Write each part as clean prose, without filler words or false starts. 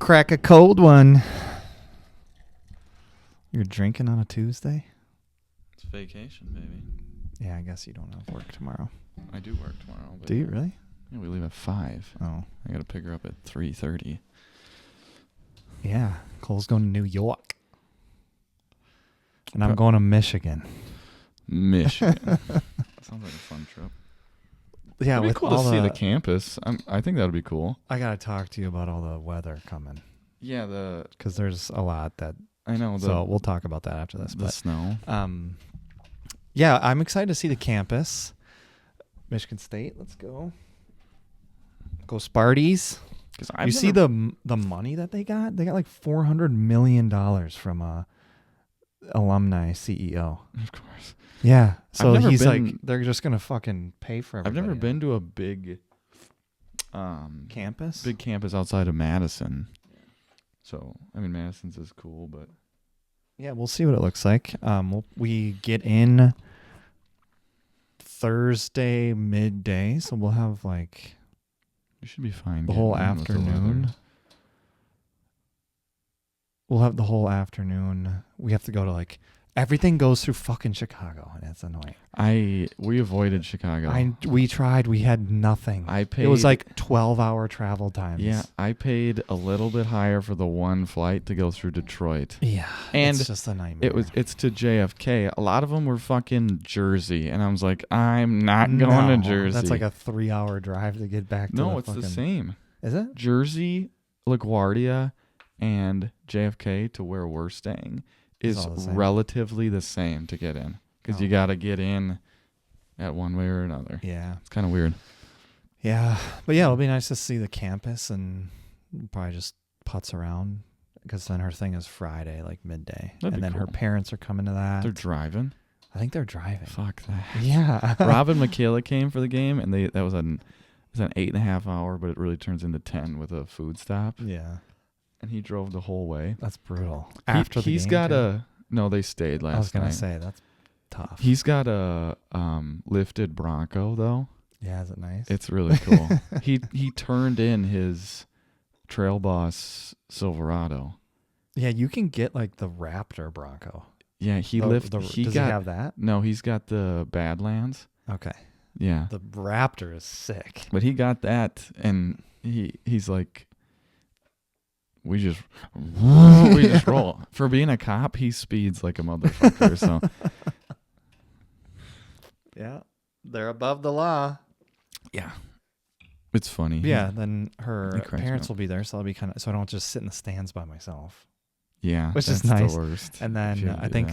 crack a cold one. You're drinking on a Tuesday? It's vacation, baby. Yeah, I guess you don't have work tomorrow. I do work tomorrow. But Do you really? Yeah, we leave at 5. Oh. I got to pick her up at 3:30. Yeah. Cole's going to New York. And I'm going to Michigan. Michigan. Sounds like a fun trip. Yeah, It'd be with cool all to see the campus. I think that would be cool. I got to talk to you about all the weather coming. Yeah, because there's a lot that... I know. So we'll talk about that after this. The snow. Yeah, I'm excited to see the campus. Michigan State, let's go. Go Sparties. You see the money that they got? They got like $400 million from a alumni CEO. Of course. Yeah. So he's like, they're just going to fucking pay for everybody. I've never been to a big campus? Big campus outside of Madison. So, I mean, Madison's is cool, but... Yeah, we'll see what it looks like. We get in Thursday midday, so we'll have like... You should be fine. The whole afternoon. We'll have the whole afternoon. We have to go to like... Everything goes through fucking Chicago, and it's annoying. We avoided Chicago. We tried. We had nothing. It was like 12-hour travel times. Yeah, I paid a little bit higher for the one flight to go through Detroit. Yeah, and it's just a nightmare. It's to JFK. A lot of them were fucking Jersey, and I was like, I'm not going to Jersey. That's like a 3-hour drive to get back to No, it's the same. Is it? Jersey, LaGuardia, and JFK to where we're staying is relatively the same to get in. Because you got to get in at one way or another. Yeah. It's kind of weird. Yeah. But yeah, it'll be nice to see the campus and probably just putz around. Because then her thing is Friday, like midday. That'd be then cool. her parents are coming to that. They're driving? I think they're driving. Fuck that. Yeah. Rob and Michaela came for the game, and that was an 8.5 hour, but it really turns into 10 with a food stop. Yeah. And he drove the whole way. That's brutal. He's got no, they stayed last night. I was going to say, that's tough. He's got a lifted Bronco, though. Yeah, is it nice? It's really cool. He turned in his Trail Boss Silverado. Yeah, you can get like the Raptor Bronco. Yeah, does he have that? No, he's got the Badlands. Okay. Yeah. The Raptor is sick. But he got that, and he's like... We just roll. For being a cop, he speeds like a motherfucker. So, yeah, they're above the law. Yeah, it's funny. Yeah, then her parents will be there, so I'll be so I don't just sit in the stands by myself. Yeah, which is nice. The worst. And then I think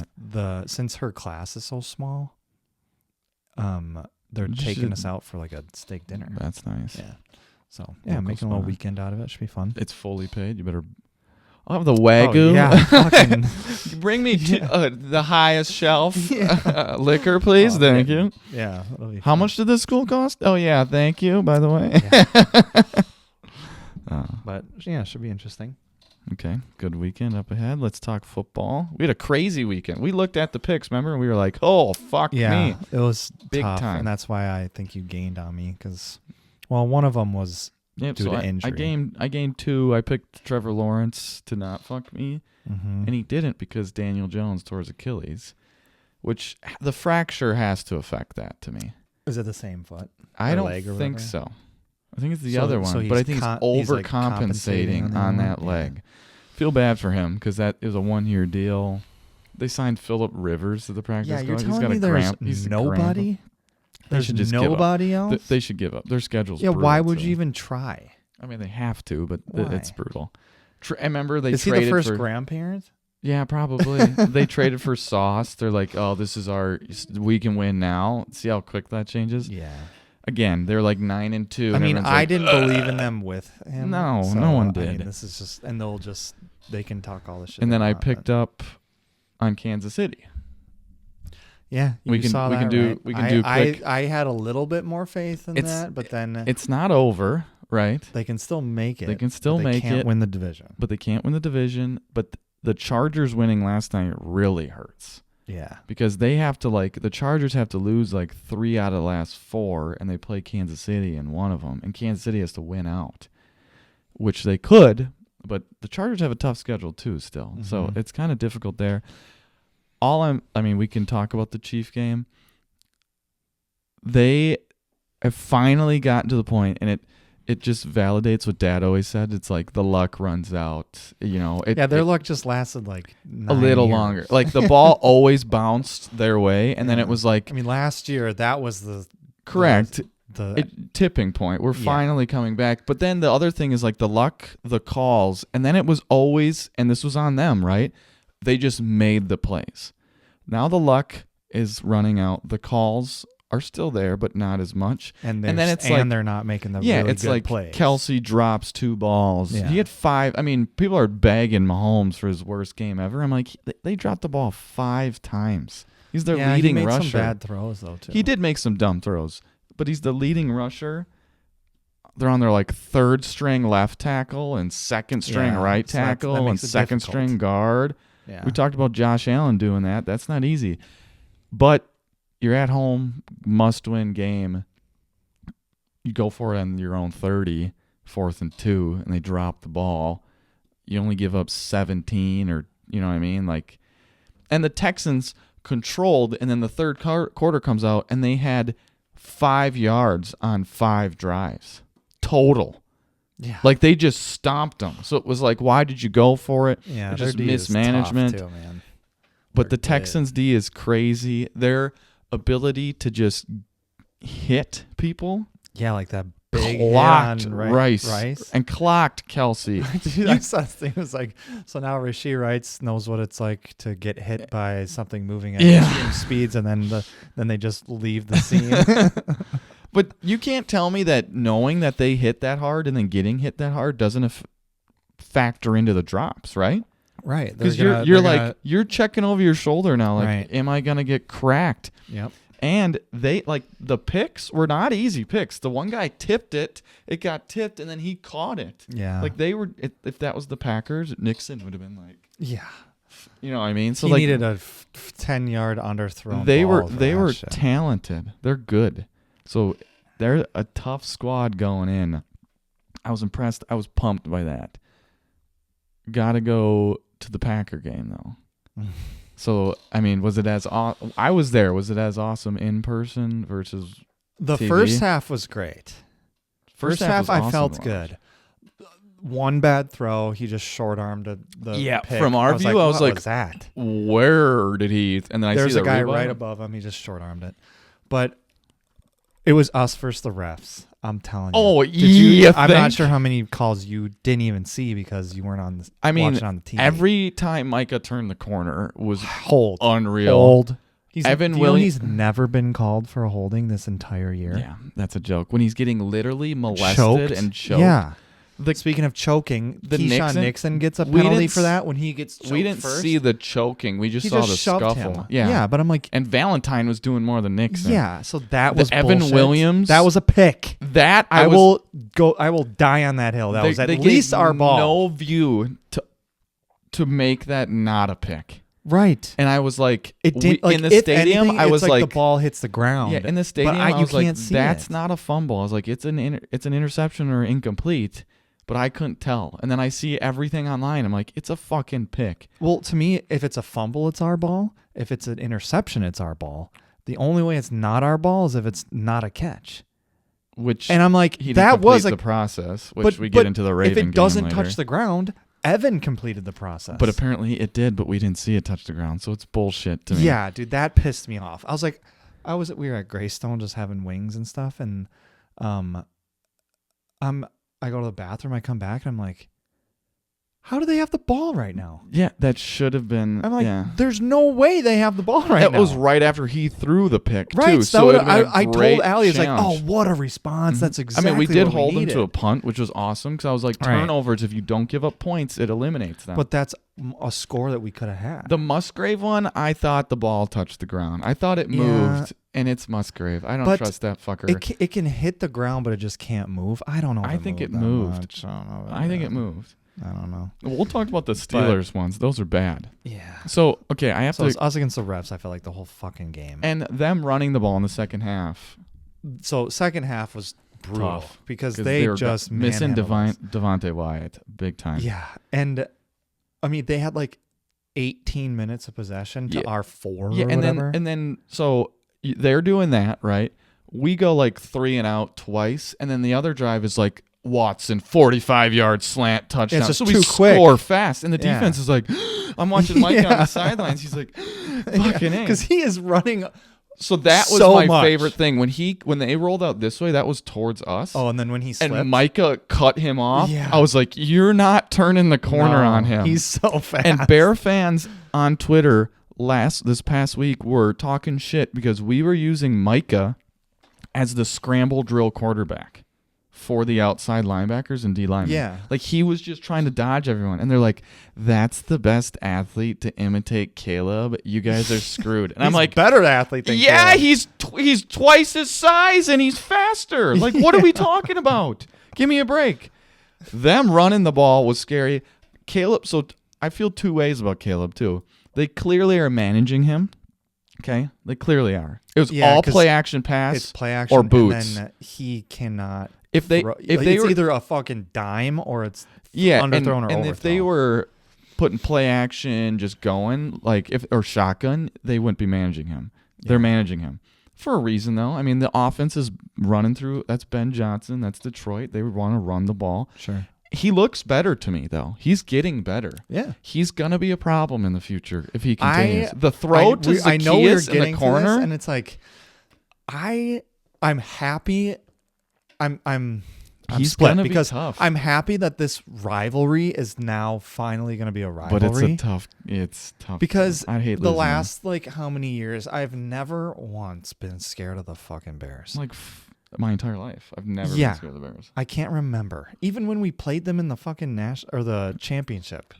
since her class is so small, they're taking us out for like a steak dinner. That's nice. Yeah. So, yeah, making a little weekend out of it. Should be fun. It's fully paid. You better... I'll have the Wagyu. Oh, yeah. Fucking bring me the highest shelf liquor, please. Thank you. Yeah. How much did this school cost? Oh, yeah. Thank you, by the way. Yeah. But, yeah, should be interesting. Okay. Good weekend up ahead. Let's talk football. We had a crazy weekend. We looked at the picks, remember? And we were like, oh, fuck me. Yeah, it was big tough, time. And that's why I think you gained on me because... Well, one of them was due to injury. I gained 2. I picked Trevor Lawrence to not fuck me, and he didn't because Daniel Jones tore his Achilles, which the fracture has to affect that to me. Is it the same foot? I don't think so. I think it's the other one, but I think he's overcompensating on that leg. Yeah. Feel bad for him because that is a 1-year deal. They signed Phillip Rivers to the practice squad. Yeah, you're telling me there's nobody? There's nobody else? They should give up. Their schedule's brutal. Yeah, why would you even try? I mean, they have to, but it's brutal. I remember they traded for... Is he the first grandparent? Yeah, probably. They traded for Sauce. They're like, oh, this is we can win now. See how quick that changes? Yeah. Again, they're like 9-2. I mean, I didn't believe in them with him. No, no one did. I mean, this is just... And they can talk all this shit. And then I picked up on Kansas City. Yeah, we can do quick. I had a little bit more faith in that, but then it's not over, right? They can still make it. They can still make it. They can't win the division. But they can't win the division. But the Chargers winning last night really hurts. Yeah, because they have to the Chargers have to lose 3 out of the last 4, and they play Kansas City in one of them, and Kansas City has to win out, which they could, But the Chargers have a tough schedule too still. Mm-hmm. So it's kind of difficult there. We can talk about the Chief game. They have finally gotten to the point, and it just validates what Dad always said. It's like the luck runs out. Their luck just lasted like 9 a little years. Longer. Like the ball always bounced their way, and then it was like. Last year that was the correct. The tipping point. We're finally coming back. But then the other thing is like the luck, the calls, and then it was always, and this was on them, right? They just made the plays. Now the luck is running out. The calls are still there, but not as much. And then they're not making the really it's good like plays. Kelsey drops 2 balls. Yeah. He had 5. People are bagging Mahomes for his worst game ever. I'm like, they dropped the ball 5 times. He's their leading rusher. He made some bad throws though too. He did make some dumb throws. But he's the leading rusher. They're on their like 3rd string left tackle and 2nd string right tackle and 2nd string guard. Yeah. We talked about Josh Allen doing that. That's not easy. But you're at home, must-win game. You go for it on your own 30, 4th and 2, and they drop the ball. You only give up 17 or, you know what I mean? And the Texans controlled, and then the third quarter comes out, and they had 5 yards on 5 drives total. Yeah. Like they just stomped them. So it was like, why did you go for it? Yeah, just mismanagement. Is tough too, man. But the Texans D is crazy. Their ability to just hit people. Yeah, like that big clocked Rice and clocked Kelsey. Dude, I saw this thing. It was like, so now Rashee Rice knows what it's like to get hit by something moving at extreme speeds, and then they just leave the scene. But you can't tell me that knowing that they hit that hard and then getting hit that hard doesn't factor into the drops, right? Right. Because you're checking over your shoulder now. Like, am I gonna get cracked? Yep. And they the picks were not easy picks. The one guy tipped it, it got tipped, and then he caught it. Yeah. Like they were, if that was the Packers, Nixon would have been like, yeah. You know what I mean? So he needed a 10-yard underthrown. They were talented. They're good. So they're a tough squad going in. I was impressed. I was pumped by that. Got to go to the Packer game though. So, was it as I was there. Was it as awesome in person versus the TV? First half was great. First half I felt good. One bad throw, he just short-armed the pick. From our view, I was like, what was that? Where did he? And then there's I see a guy right above him. He just short-armed it. But it was us versus the refs. I'm telling you. Oh, yeah. I'm not sure how many calls you didn't even see because you weren't watching on the TV. Every time Micah turned the corner was hold unreal. Hold. He's never been called for a holding this entire year. Yeah, that's a joke. When he's getting literally molested and choked. Yeah. Speaking of choking, Keyshawn Nixon gets a penalty for that when he gets choked. We didn't see the choking. We just saw the scuffle. Him. Yeah, but I'm like... And Valentine was doing more than Nixon. Yeah, so that was Evan bullshit. Williams. That was a pick. That I will die on that hill. That was at least our ball. No view to make that not a pick. Right. And I was like, in the stadium, anything, I was like, the ball hits the ground. Yeah, in the stadium, I was like, that's not a fumble. I was like, it's an interception or incomplete. But I couldn't tell. And then I see everything online. I'm like, it's a fucking pick. Well, to me, if it's a fumble, it's our ball. If it's an interception, it's our ball. The only way it's not our ball is if it's not a catch. And I'm like, that was the process, which we get into the Raven game if it doesn't touch the ground, Evan completed the process. But apparently it did, but we didn't see it touch the ground. So it's bullshit to me. Yeah, dude, that pissed me off. I was like, we were at Greystone just having wings and stuff. And I go to the bathroom, I come back, and I'm like, how do they have the ball right now? Yeah, that should have been. I'm like, there's no way they have the ball right now. That was right after he threw the pick, too. So I told Allie, it's like, oh, what a response. Mm-hmm. That's exactly we did what hold needed. them to a punt, which was awesome, because I was like, turnovers, if you don't give up points, it eliminates them. But that's a score that we could have had. The Musgrave one, I thought the ball touched the ground. I thought it moved. And it's Musgrave. I don't trust that fucker. It can hit the ground, but it just can't move. I don't know. I think it moved. I think it moved. I don't know. We'll talk about the Steelers ones. Those are bad. Yeah. So, okay, I have to... It's us against the refs, I feel like, the whole fucking game. And them running the ball in the second half. So, second half was brutal because they just missing Devontae Wyatt big time. Yeah, and I mean they had like 18 minutes of possession to our 4. Yeah, and then so they're doing that right. We go like 3 and out twice, and then the other drive is like Watson 45-yard slant touchdown. It's just so too we quick. Score fast, and the defense is like, I'm watching Mike on the sidelines. He's like, fucking because he is running. So that was my favorite thing when they rolled out this way. That was towards us. Oh, and then when he slipped, and Micah cut him off. Yeah. I was like, you're not turning the corner on him. He's so fast. And Bear fans on Twitter this past week were talking shit because we were using Micah as the scramble drill quarterback for the outside linebackers and D linemen. Yeah. Like he was just trying to dodge everyone. And they're like, that's the best athlete to imitate Caleb. You guys are screwed. And I'm like, better athlete than Caleb. He's twice his size and he's faster. Like, what are we talking about? Give me a break. Them running the ball was scary. Caleb, so I feel 2 ways about Caleb too. They clearly are managing him. Okay? They clearly are. It was all play action pass it's play action or boots. And then he cannot it's either a fucking dime or it's underthrown or overthrown. And if they were putting play action just going, like or shotgun, they wouldn't be managing him. They're managing him. For a reason though. I mean, the offense is running through. That's Ben Johnson. That's Detroit. They would want to run the ball. Sure. He looks better to me though. He's getting better. Yeah. He's gonna be a problem in the future if he continues. The throw to Zacchaeus in the corner, and it's like I'm happy. I'm he's split gonna because be tough. I'm happy that this rivalry is now finally going to be a rivalry. But it's tough because I hate the last how many years I've never once been scared of the fucking Bears. Like my entire life, I've never been scared of the Bears. I can't remember even when we played them in the fucking the championship.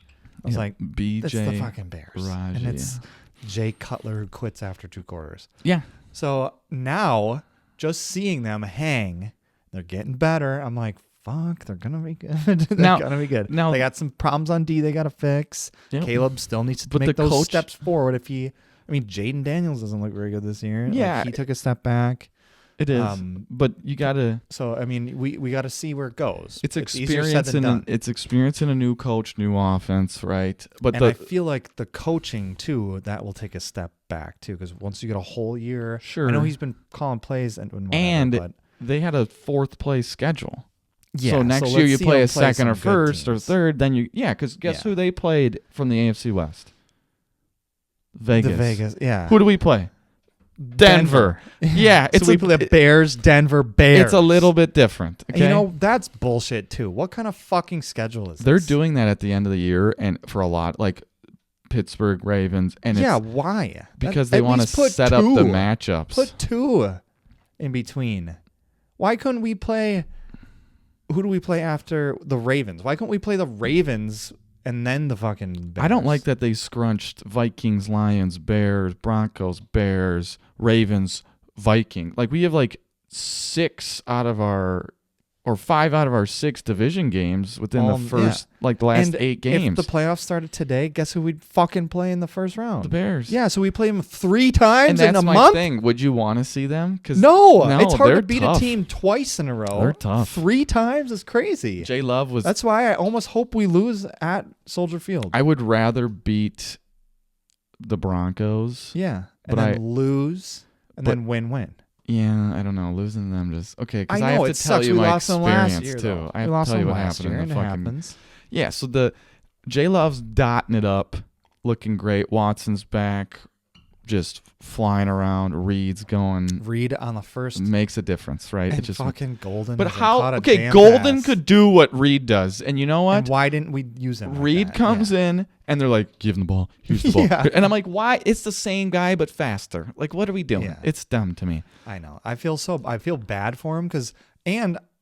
I was like, BJ, it's the fucking Bears, and it's Jay Cutler who quits after 2 quarters. Yeah. So now just seeing them hang. They're getting better. I'm like, fuck, they're going to be good. They're going to be good. Now, they got some problems on D they got to fix. Yep. Caleb still needs to make those steps forward. Jaden Daniels doesn't look very good this year. Yeah. Like, he took a step back. It is. But you got to. So, we got to see where it goes. It's experience in a new coach, new offense, right? But I feel like the coaching, too, that will take a step back, too, because once you get a whole year. Sure. I know he's been calling plays and whatever, but they had a 4th place schedule. Yeah, so next year you play a second or first or third, then because guess who they played from the AFC West? Vegas. Yeah. Who do we play? Denver. Yeah, it's so we play the Bears, Denver Bears. It's a little bit different. Okay? That's bullshit too. What kind of fucking schedule is this? They're doing that at the end of the year and for a lot like Pittsburgh Ravens and why? Because they want to set up the matchups. Put 2 in between. Why couldn't we play? Who do we play after the Ravens? Why couldn't we play the Ravens and then the fucking Bears? I don't like that they scrunched Vikings, Lions, Bears, Broncos, Bears, Ravens, Viking. Like we have like 5 out of our 6 division games within the first the last 8 games. If the playoffs started today, guess who we'd fucking play in the first round? The Bears. Yeah, so we play them 3 times in a month. And that's my thing. Would you want to see them? No, it's hard to beat a team twice in a row. They're tough. 3 times is crazy. J Love was. That's why I almost hope we lose at Soldier Field. I would rather beat the Broncos. Yeah, and then lose and then win. Yeah, I don't know. Losing them just okay. Because I know, have to tell you my experience too. I have to tell you what happened in the fucking. Happens. Yeah, so the J Love's dotting it up, looking great. Watson's back, just flying around. Reed's going. Reed on the first makes a difference, right? And it just fucking Golden. But how? Okay, Golden pass. Could do what Reed does, and you know what? And why didn't we use him? Reed comes in, and they're like, "Give him the ball. Here's the ball." And I'm like, "Why? It's the same guy, but faster. Like, what are we doing? It's dumb to me." I know. I feel bad for him because I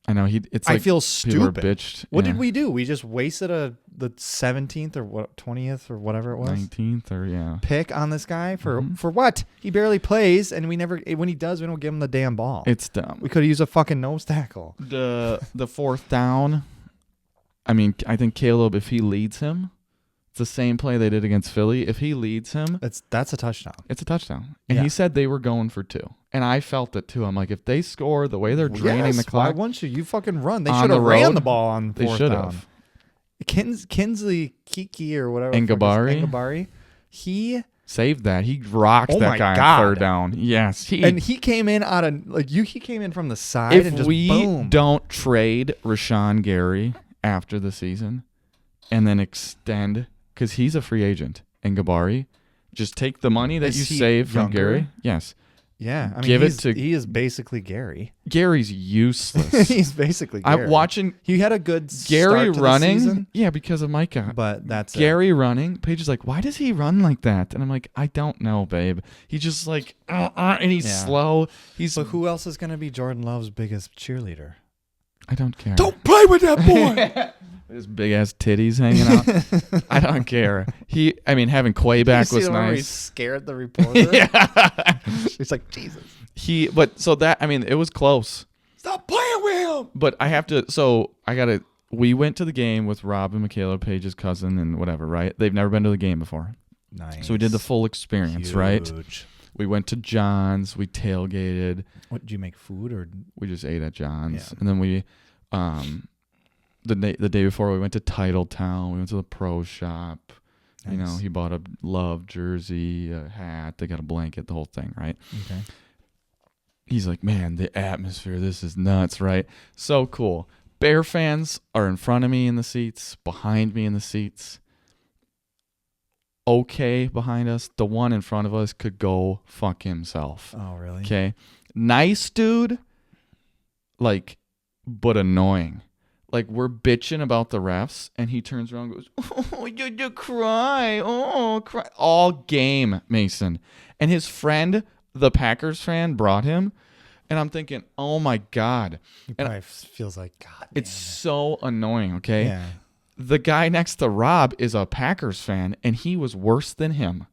know it's. Like I feel stupid. Bitched. What did we do? We just wasted the 17th or 20th or whatever it was. 19th or pick on this guy for what? He barely plays, and we never. When he does, we don't give him the damn ball. It's dumb. We could have used a fucking nose tackle. The 4th down. I mean, I think Caleb, if he leads him, It's the same play they did against Philly. If he leads him, that's a touchdown. It's a touchdown. And he said they were going for 2. And I felt it too. I'm like, if they score the way they're draining the clock. Why wouldn't you? You fucking run. They should have ran the ball on 4th down. They should have. Kinsley Kiki or whatever. Ngabari. He saved that. He rocked that guy on 3rd down. Yes. He came in out of he came in from the side and just boom. If we don't trade Rashawn Gary after the season and then extend, because he's a free agent, Ngabari, just take the money that you save from Gary. Yes. Yeah, I mean, he is basically Gary. Gary's useless. He's basically Gary. I'm watching. He had a good Gary start to running. the season. Yeah, because of Micah. But that's Gary running. Paige is like, why does he run like that? And I'm like, I don't know, babe. He's just like, and he's slow. But who else is going to be Jordan Love's biggest cheerleader? I don't care. Don't play with that boy. His big ass titties hanging out. I don't care. Having Quay back was nice. He scared the reporter. Yeah. He's like, Jesus. It was close. Stop playing with him. But we went to the game with Rob and Michaela, Paige's cousin, and whatever, right? They've never been to the game before. Nice. So we did the full experience, Huge. right? We went to John's. We tailgated. What, did you make food or? We just ate at John's. Yeah. And then we, the day before, we went to Titletown. We went to the pro shop. Nice. He bought a Love jersey, a hat. They got a blanket, the whole thing, right? Okay. He's like, man, the atmosphere, this is nuts, right? So cool. Bear fans are in front of me in the seats, behind me in the seats. Okay, behind us. The one in front of us could go fuck himself. Oh, really? Okay. Nice dude, but annoying. We're bitching about the refs, and he turns around and goes, oh, you cry. Oh, cry. All game, Mason. And his friend, the Packers fan, brought him. And I'm thinking, oh, my God. He probably feels like, God. It's so annoying, okay? Yeah. The guy next to Rob is a Packers fan, and he was worse than him.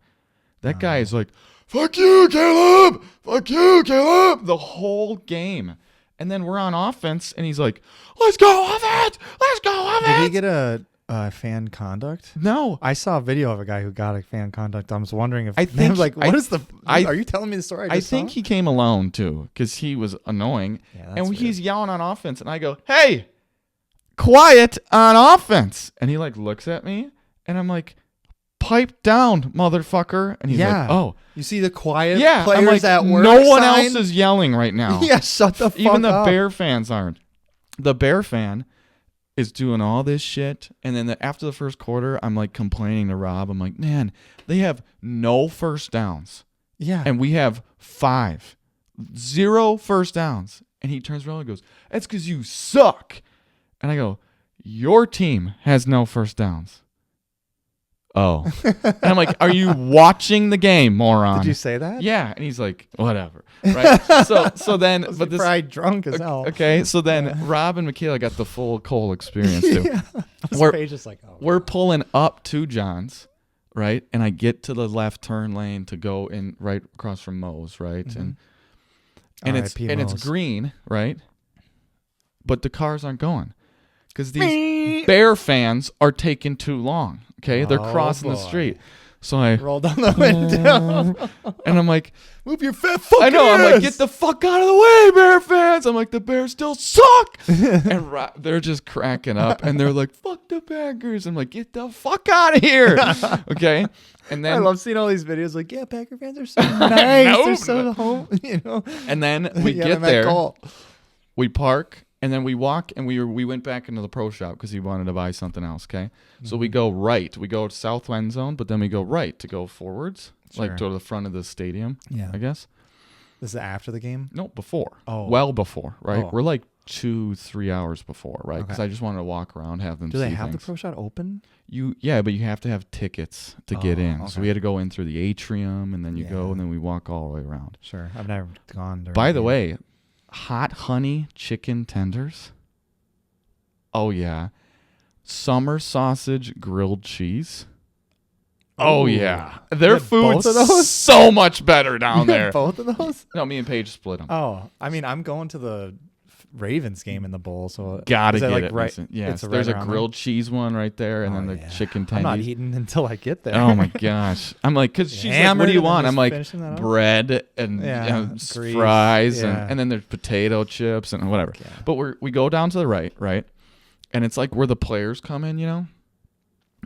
That guy is like, fuck you, Caleb. Fuck you, Caleb. The whole game. And then we're on offense, and he's like, let's go offense. Let's go offense. Did he get a fan conduct? No. I saw a video of a guy who got a fan conduct. I was wondering if are you telling me the story? I think he came alone, too, because he was annoying. Yeah, and he's yelling on offense, and I go, hey, quiet on offense. And he looks at me, and I'm like, pipe down, motherfucker. And he's like, oh. You see the quiet players at work no one else is yelling right now. Yeah, shut the fuck up. Even the Bear fans aren't. The Bear fan is doing all this shit. And then after the first quarter, I'm complaining to Rob. I'm like, man, they have no first downs. Yeah. And we have 5. 0 first downs. And he turns around and goes, that's because you suck. And I go, your team has no first downs. Oh. And I'm like, are you watching the game, moron? Did you say that? Yeah. And he's like, whatever. Right. So then, but this probably drunk as hell. Okay. So then Rob and Michaela got the full Cole experience too. Yeah. We're pulling up to John's, right? And I get to the left turn lane to go in right across from Moe's, right? Mm-hmm. And it's green, right? But the cars aren't going because these Bear fans are taking too long. Okay, they're crossing the street. So I roll down the window. And I'm like, move your fat fucking I know, I'm like, get the fuck out of the way, Bear fans. I'm like, the Bears still suck. And they're just cracking up. And they're like, fuck the Packers. I'm like, get the fuck out of here. Okay. And then I love seeing all these videos yeah, Packer fans are so nice. They're so home, And then we get there. We park. And then we walk, and we went back into the pro shop because he wanted to buy something else, okay? Mm-hmm. So we go right. We go to south end zone, but then we go right to go forwards, to the front of the stadium, I guess. This is after the game? No, before. Oh. Well before, right? Oh. We're 2-3 hours before, right? Because I just wanted to walk around, have them see things. Do they have the pro shop open? Yeah, but you have to have tickets to get in. Okay. So we had to go in through the atrium, and then you go, and then we walk all the way around. Sure. I've never gone. By the way, hot honey chicken tenders. Oh, yeah. Summer sausage grilled cheese. Oh, yeah. Their food's so much better down there. Both of those? No, me and Paige split them. Oh, I mean, I'm going to the Ravens game in the bowl. So gotta get like it. Right, yes, there's a grilled cheese one right there, and then the chicken tendies. I'm not eating until I get there. Oh my gosh! I'm like, because she's like, what do you want? I'm like, bread and fries, and then there's potato chips and whatever. Yeah. But we go down to the right, and it's like where the players come in,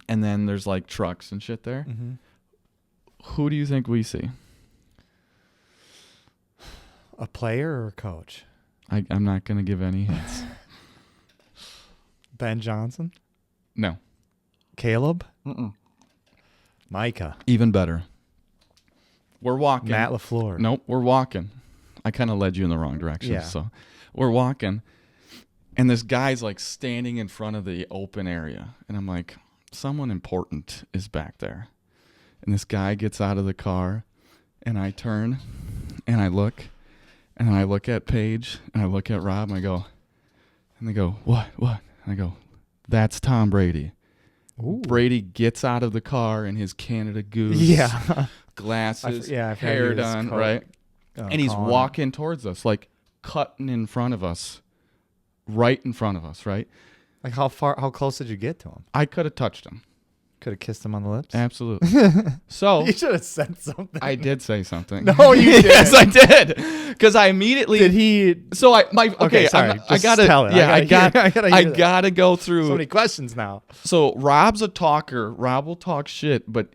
and then there's like trucks and shit there. Mm-hmm. Who do you think we see? A player or a coach? I'm not going to give any hints. Ben Johnson? No. Caleb? Mm-mm. Micah? Even better. We're walking. Matt LaFleur? Nope, we're walking. I kind of led you in the wrong direction. So we're walking, and this guy's like standing in front of the open area, and I'm like, someone important is back there. And this guy gets out of the car, and I turn, and I look. And I look at Paige, and I look at Rob, and I go, and they go, what? And I go, that's Tom Brady. Ooh. Brady gets out of the car in his Canada Goose, glasses, hair done, right? And he's walking towards us, like cutting in front of us, right in front of us, right? Like how close did you get to him? I could have touched him. Could have kissed him on the lips? Absolutely. So you should have said something. I did say something. No, you didn't. Yes, I did. Because I immediately did he. So okay, sorry. I gotta tell it. Yeah, I gotta go through so many questions now. So Rob's a talker. Rob will talk shit, but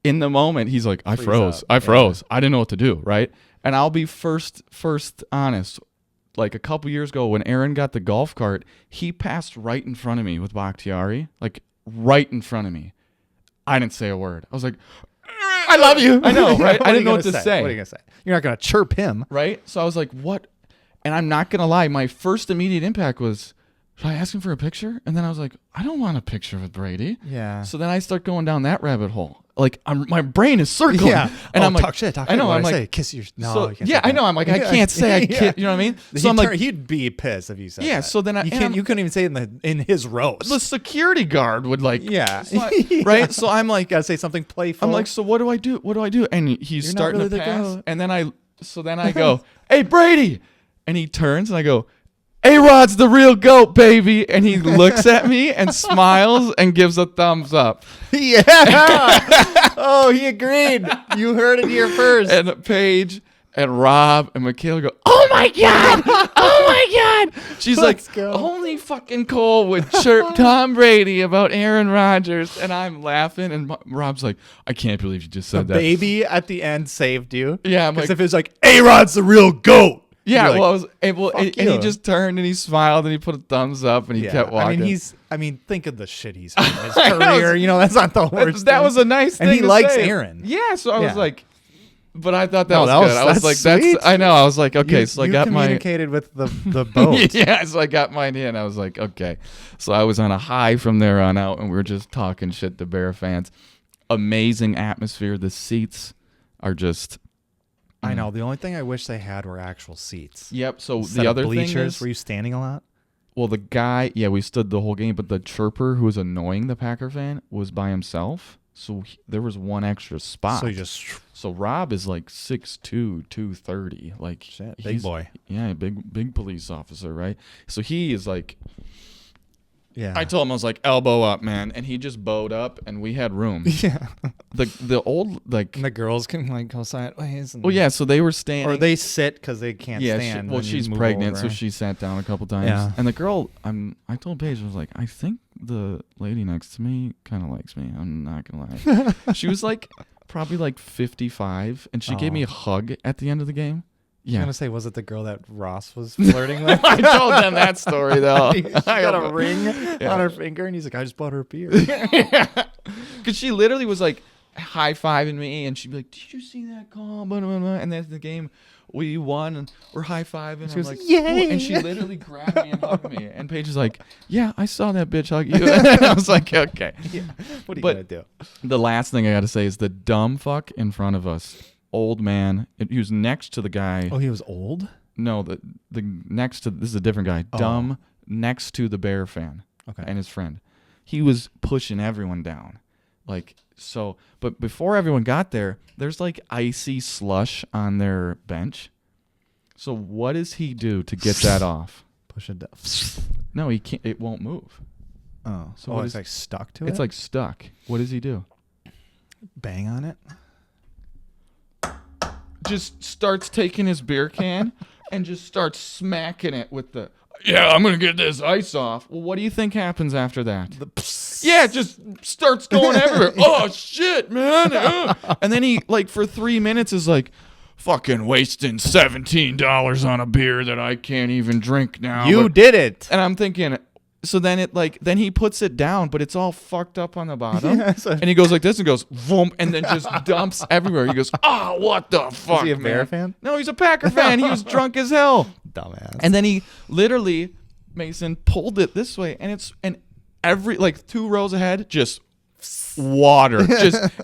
in the moment he's like, I froze. I didn't know what to do, right? And I'll be first honest. Like a couple years ago when Aaron got the golf cart, he passed right in front of me with Bakhtiari. Like right in front of me. I didn't say a word. I was like, I love you. I know, right? I didn't know what to say. What are you going to say? You're not going to chirp him. Right? So I was like, what? And I'm not going to lie. My first immediate impact was, should I ask him for a picture? And then I was like, I don't want a picture with Brady. Yeah. So then I start going down that rabbit hole. Like my brain is circling. Yeah. And I'm like, talk shit. I know. I'm like, say, kiss your. No. So, yeah, I know. I'm like, I can't say I kiss. You know what I mean? So I'm like, he'd be pissed if you said. Yeah. That. So then you couldn't even say it in his roast. The security guard would like. Yeah. Right. So I'm like, gotta say something playful. I'm like, so what do I do? What do I do? And he's starting to pass. And then I go, hey Brady, and he turns and I go, A-Rod's the real GOAT, baby. And he looks at me and smiles and gives a thumbs up. Yeah. Oh, he agreed. You heard it here first. And Paige and Rob and Michaela go, oh my God. Oh my God. She's Let's go. Only fucking Cole would chirp Tom Brady about Aaron Rodgers. And I'm laughing. And Rob's like, I can't believe you just said that. Baby at the end saved you. Yeah. Because if it was like, A-Rod's the real GOAT. Yeah, like, well, I was able, and he just turned and he smiled and he put a thumbs up and he kept walking. I mean, think of the shit he's done in his career. That's not the worst. That was a nice thing. And he likes say. Aaron. Yeah, so I was like, but I thought that was good. I was like, sweet. I know. I was like, okay, so I got communicated with the boat. Yeah, so I got mine in. I was like, okay. So I was on a high from there on out, and we were just talking shit to Bear fans. Amazing atmosphere. The seats are just. I know. The only thing I wish they had were actual seats. Yep. So Instead the other of bleachers, thing is, were you standing a lot? Well, the guy, we stood the whole game, but the chirper who was annoying the Packer fan was by himself. So there was one extra spot. So Rob is like 6'2", 230. Like shit, big boy. Yeah, big police officer, right? So he is like. Yeah. I told him, I was like, elbow up, man. And he just bowed up, and we had room. Yeah. The old, like... And the girls can, like, go sideways. Well, yeah, so they were standing. Or they sit because they can't stand. She's pregnant, so she sat down a couple times. Yeah. And the girl, I told Paige, I was like, I think the lady next to me kind of likes me. I'm not going to lie. She was, like, probably, like, 55, and she gave me a hug at the end of the game. Yeah. I was going to say, was it the girl that Ross was flirting with? I told them that story, though. She got a ring on her finger, and he's like, I just bought her a beer. Because she literally was, like, high-fiving me, and she'd be like, did you see that call? And then the game, we won, and we're high-fiving. She was like, yay! And she literally grabbed me and hugged me. And Paige is like, yeah, I saw that bitch hug you. And I was like, okay. Yeah. What are you going to do? The last thing I got to say is the dumb fuck in front of us. Old man. He was next to the guy. Oh, he was old? No, the next to, this is a different guy. Oh. Dumb next to the Bear fan. Okay. And his friend. He was pushing everyone down. Like, so, but before everyone got there, there's like icy slush on their bench. So what does he do to get that off? Push it down. No, he can't. It won't move. Oh, so it's like stuck to it? It's like stuck. What does he do? Bang on it? Just starts taking his beer can and just starts smacking it with the, I'm going to get this ice off. Well, what do you think happens after that? It just starts going everywhere. Oh, shit, man. And then he, like, for 3 minutes is like, fucking wasting $17 on a beer that I can't even drink now. You did it. And I'm thinking, so then then he puts it down, but it's all fucked up on the bottom. And he goes like this and goes, boom, and then just dumps everywhere. He goes, what the fuck, Is he a Bear fan? No, he's a Packer fan. He was drunk as hell. Dumbass. And then he literally, Mason, pulled it this way, and every, like, 2 rows ahead, just water.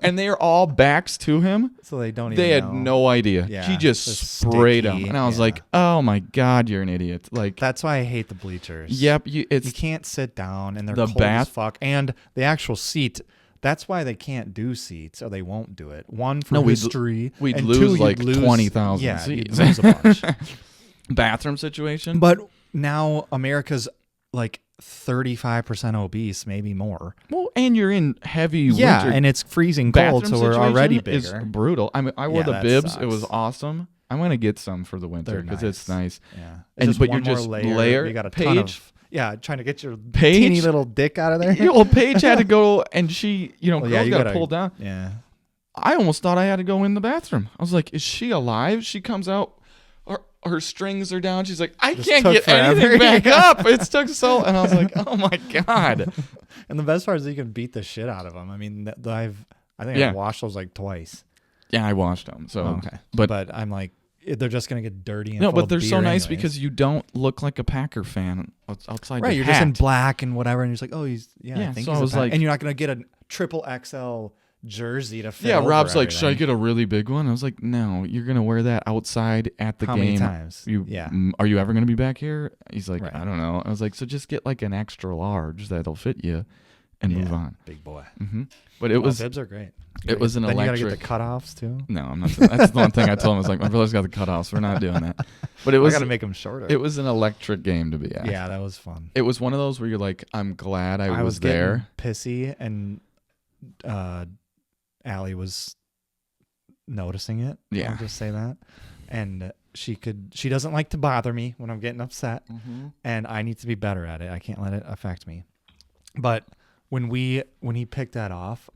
And they're all backs to him. So they don't even They had no idea. Yeah, he just sprayed him. And I was like, oh my God, you're an idiot. Like, that's why I hate the bleachers. Yep. You can't sit down, and they're cold as fuck. And the actual seat, that's why they can't do seats, or they won't do it. One, for history. We'd and lose 2, like 20,000 seats. You'd lose a bunch. Bathroom situation. But now America's like 35% obese, maybe more. Well, and you're in heavy winter. And it's freezing cold, so we're already bigger. Is brutal. I mean, I wore the bibs. Sucks. It was awesome. I'm gonna get some for the winter because it's nice. Yeah, but you're just layer. You got a Paige, ton of trying to get your teeny little dick out of there. Well, Paige had to go, and she, girls got to pull down. Yeah, I almost thought I had to go in the bathroom. I was like, is she alive? She comes out. Her strings are down. She's like, I can't get anything back up. It took so, and I was like, oh my God. And the best part is you can beat the shit out of them. I mean, I've washed those like twice. Yeah, I washed them. So okay, but I'm like, they're just gonna get dirty. And but they're so nice because you don't look like a Packer fan outside. Right, you're hat. just in black and whatever, and you're just like, oh, I think so he's I was like, and you're not gonna get a triple XL jersey to fit. Yeah, Rob's like, everything. should I get a really big one? I was like, no, you're gonna wear that outside at the game. How many times? Are you ever gonna be back here? He's like, right. I don't know. I was like, so just get like an extra large that'll fit you, and move on. Big boy. Mm-hmm. But it was bibs are great. It was an electric. Then you gotta get the cutoffs too. No, I'm not. That's the one thing I told him. I was like, my brother's got the cutoffs. We're not doing that. But it was. I gotta make them shorter. It was an electric game to be at. Yeah, that was fun. It was one of those where you're like, I'm glad I was there. Pissy, and Allie was noticing it. Yeah, I'll just say that. And she doesn't like to bother me when I'm getting upset, and I need to be better at it. I can't let it affect me. But when he picked that off,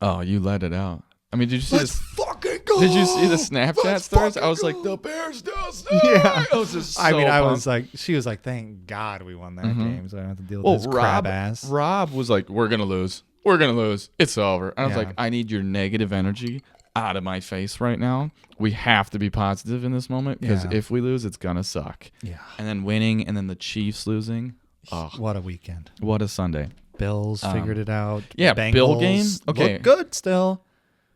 oh, you let it out. I mean, did you see Let's fucking go. Did you see the Snapchat stories? I was like, the Bears does. Yeah, I was just. I was like, she was like, thank God we won that game, so I don't have to deal with this crab ass. Rob was like, we're gonna lose. It's over. And I was like, I need your negative energy out of my face right now. We have to be positive in this moment because if we lose, it's gonna suck. Yeah. And then winning, and then the Chiefs losing. Oh, what a weekend! What a Sunday! Bills figured it out. Yeah, Bengals Bill game. Okay, look good still.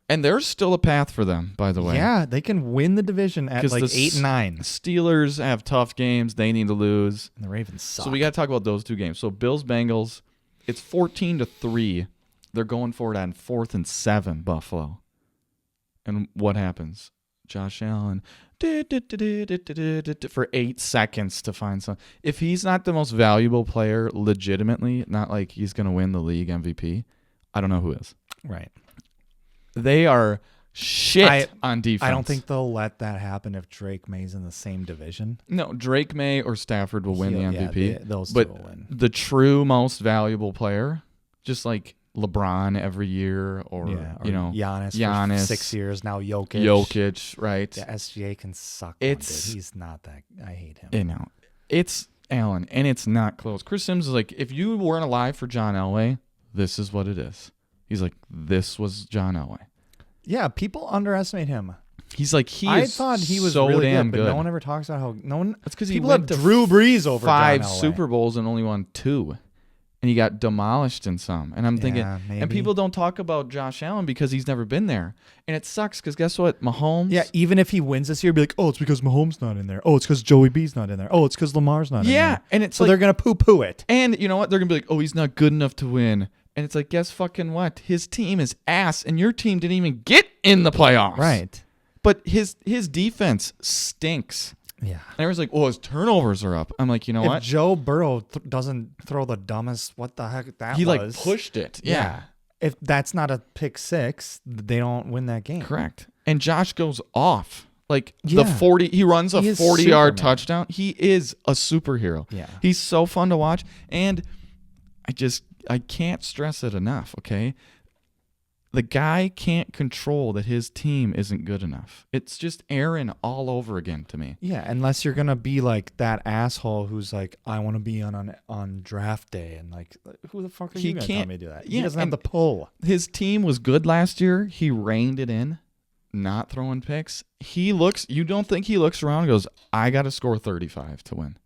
And there's still a path for them, by the way. Yeah, they can win the division at like 8-9. Steelers have tough games. They need to lose. And the Ravens suck. So we got to talk about those two games. So Bills, Bengals, it's 14-3. They're going for it on 4th and 7, Buffalo. And what happens? Josh Allen for 8 seconds to find some. If he's not the most valuable player legitimately, not like he's going to win the league MVP, I don't know who is. Right. They are shit on defense. I don't think they'll let that happen if Drake May's in the same division. No, Drake May or Stafford will win the MVP. Yeah, those but two will win. The true most valuable player, just like LeBron every year, or Giannis for 6 years now. Jokic, right? The SGA can suck. He's not that. I hate him. It's Allen, and it's not close. Chris Sims is like, if you weren't alive for John Elway, this is what it is. He's like, this was John Elway. Yeah, people underestimate him. He's like, I thought he was so really damn good, but no one ever talks about how no one. That's because people have Drew Brees over 5 Super Bowls and only won 2. And he got demolished in some. And I'm thinking, and people don't talk about Josh Allen because he's never been there. And it sucks because guess what? Mahomes. Yeah, even if he wins this year, be like, oh, it's because Mahomes not in there. Oh, it's because Joey B's not in there. Oh, it's because Lamar's not in there. Yeah, and it's so they're going to poo-poo it. And you know what? They're going to be like, oh, he's not good enough to win. And it's like, guess fucking what? His team is ass, and your team didn't even get in the playoffs. Right. But his defense stinks. Yeah. And everyone's like, "Oh, his turnovers are up." I'm like, you know what? Joe Burrow doesn't throw the dumbest, what the heck that he was. He like pushed it. Yeah. If that's not a pick six, they don't win that game. Correct. And Josh goes off. Like the 40, he runs a 40-yard touchdown. He is a superhero. Yeah. He's so fun to watch. And I can't stress it enough, okay? The guy can't control that his team isn't good enough. It's just Aaron all over again to me. Yeah, unless you're gonna be like that asshole who's like, I want to be on draft day, and like, who the fuck are you gonna tell me to do that? He doesn't have the pull. His team was good last year. He reined it in, not throwing picks. You don't think he looks around and goes, I got to score 35 to win.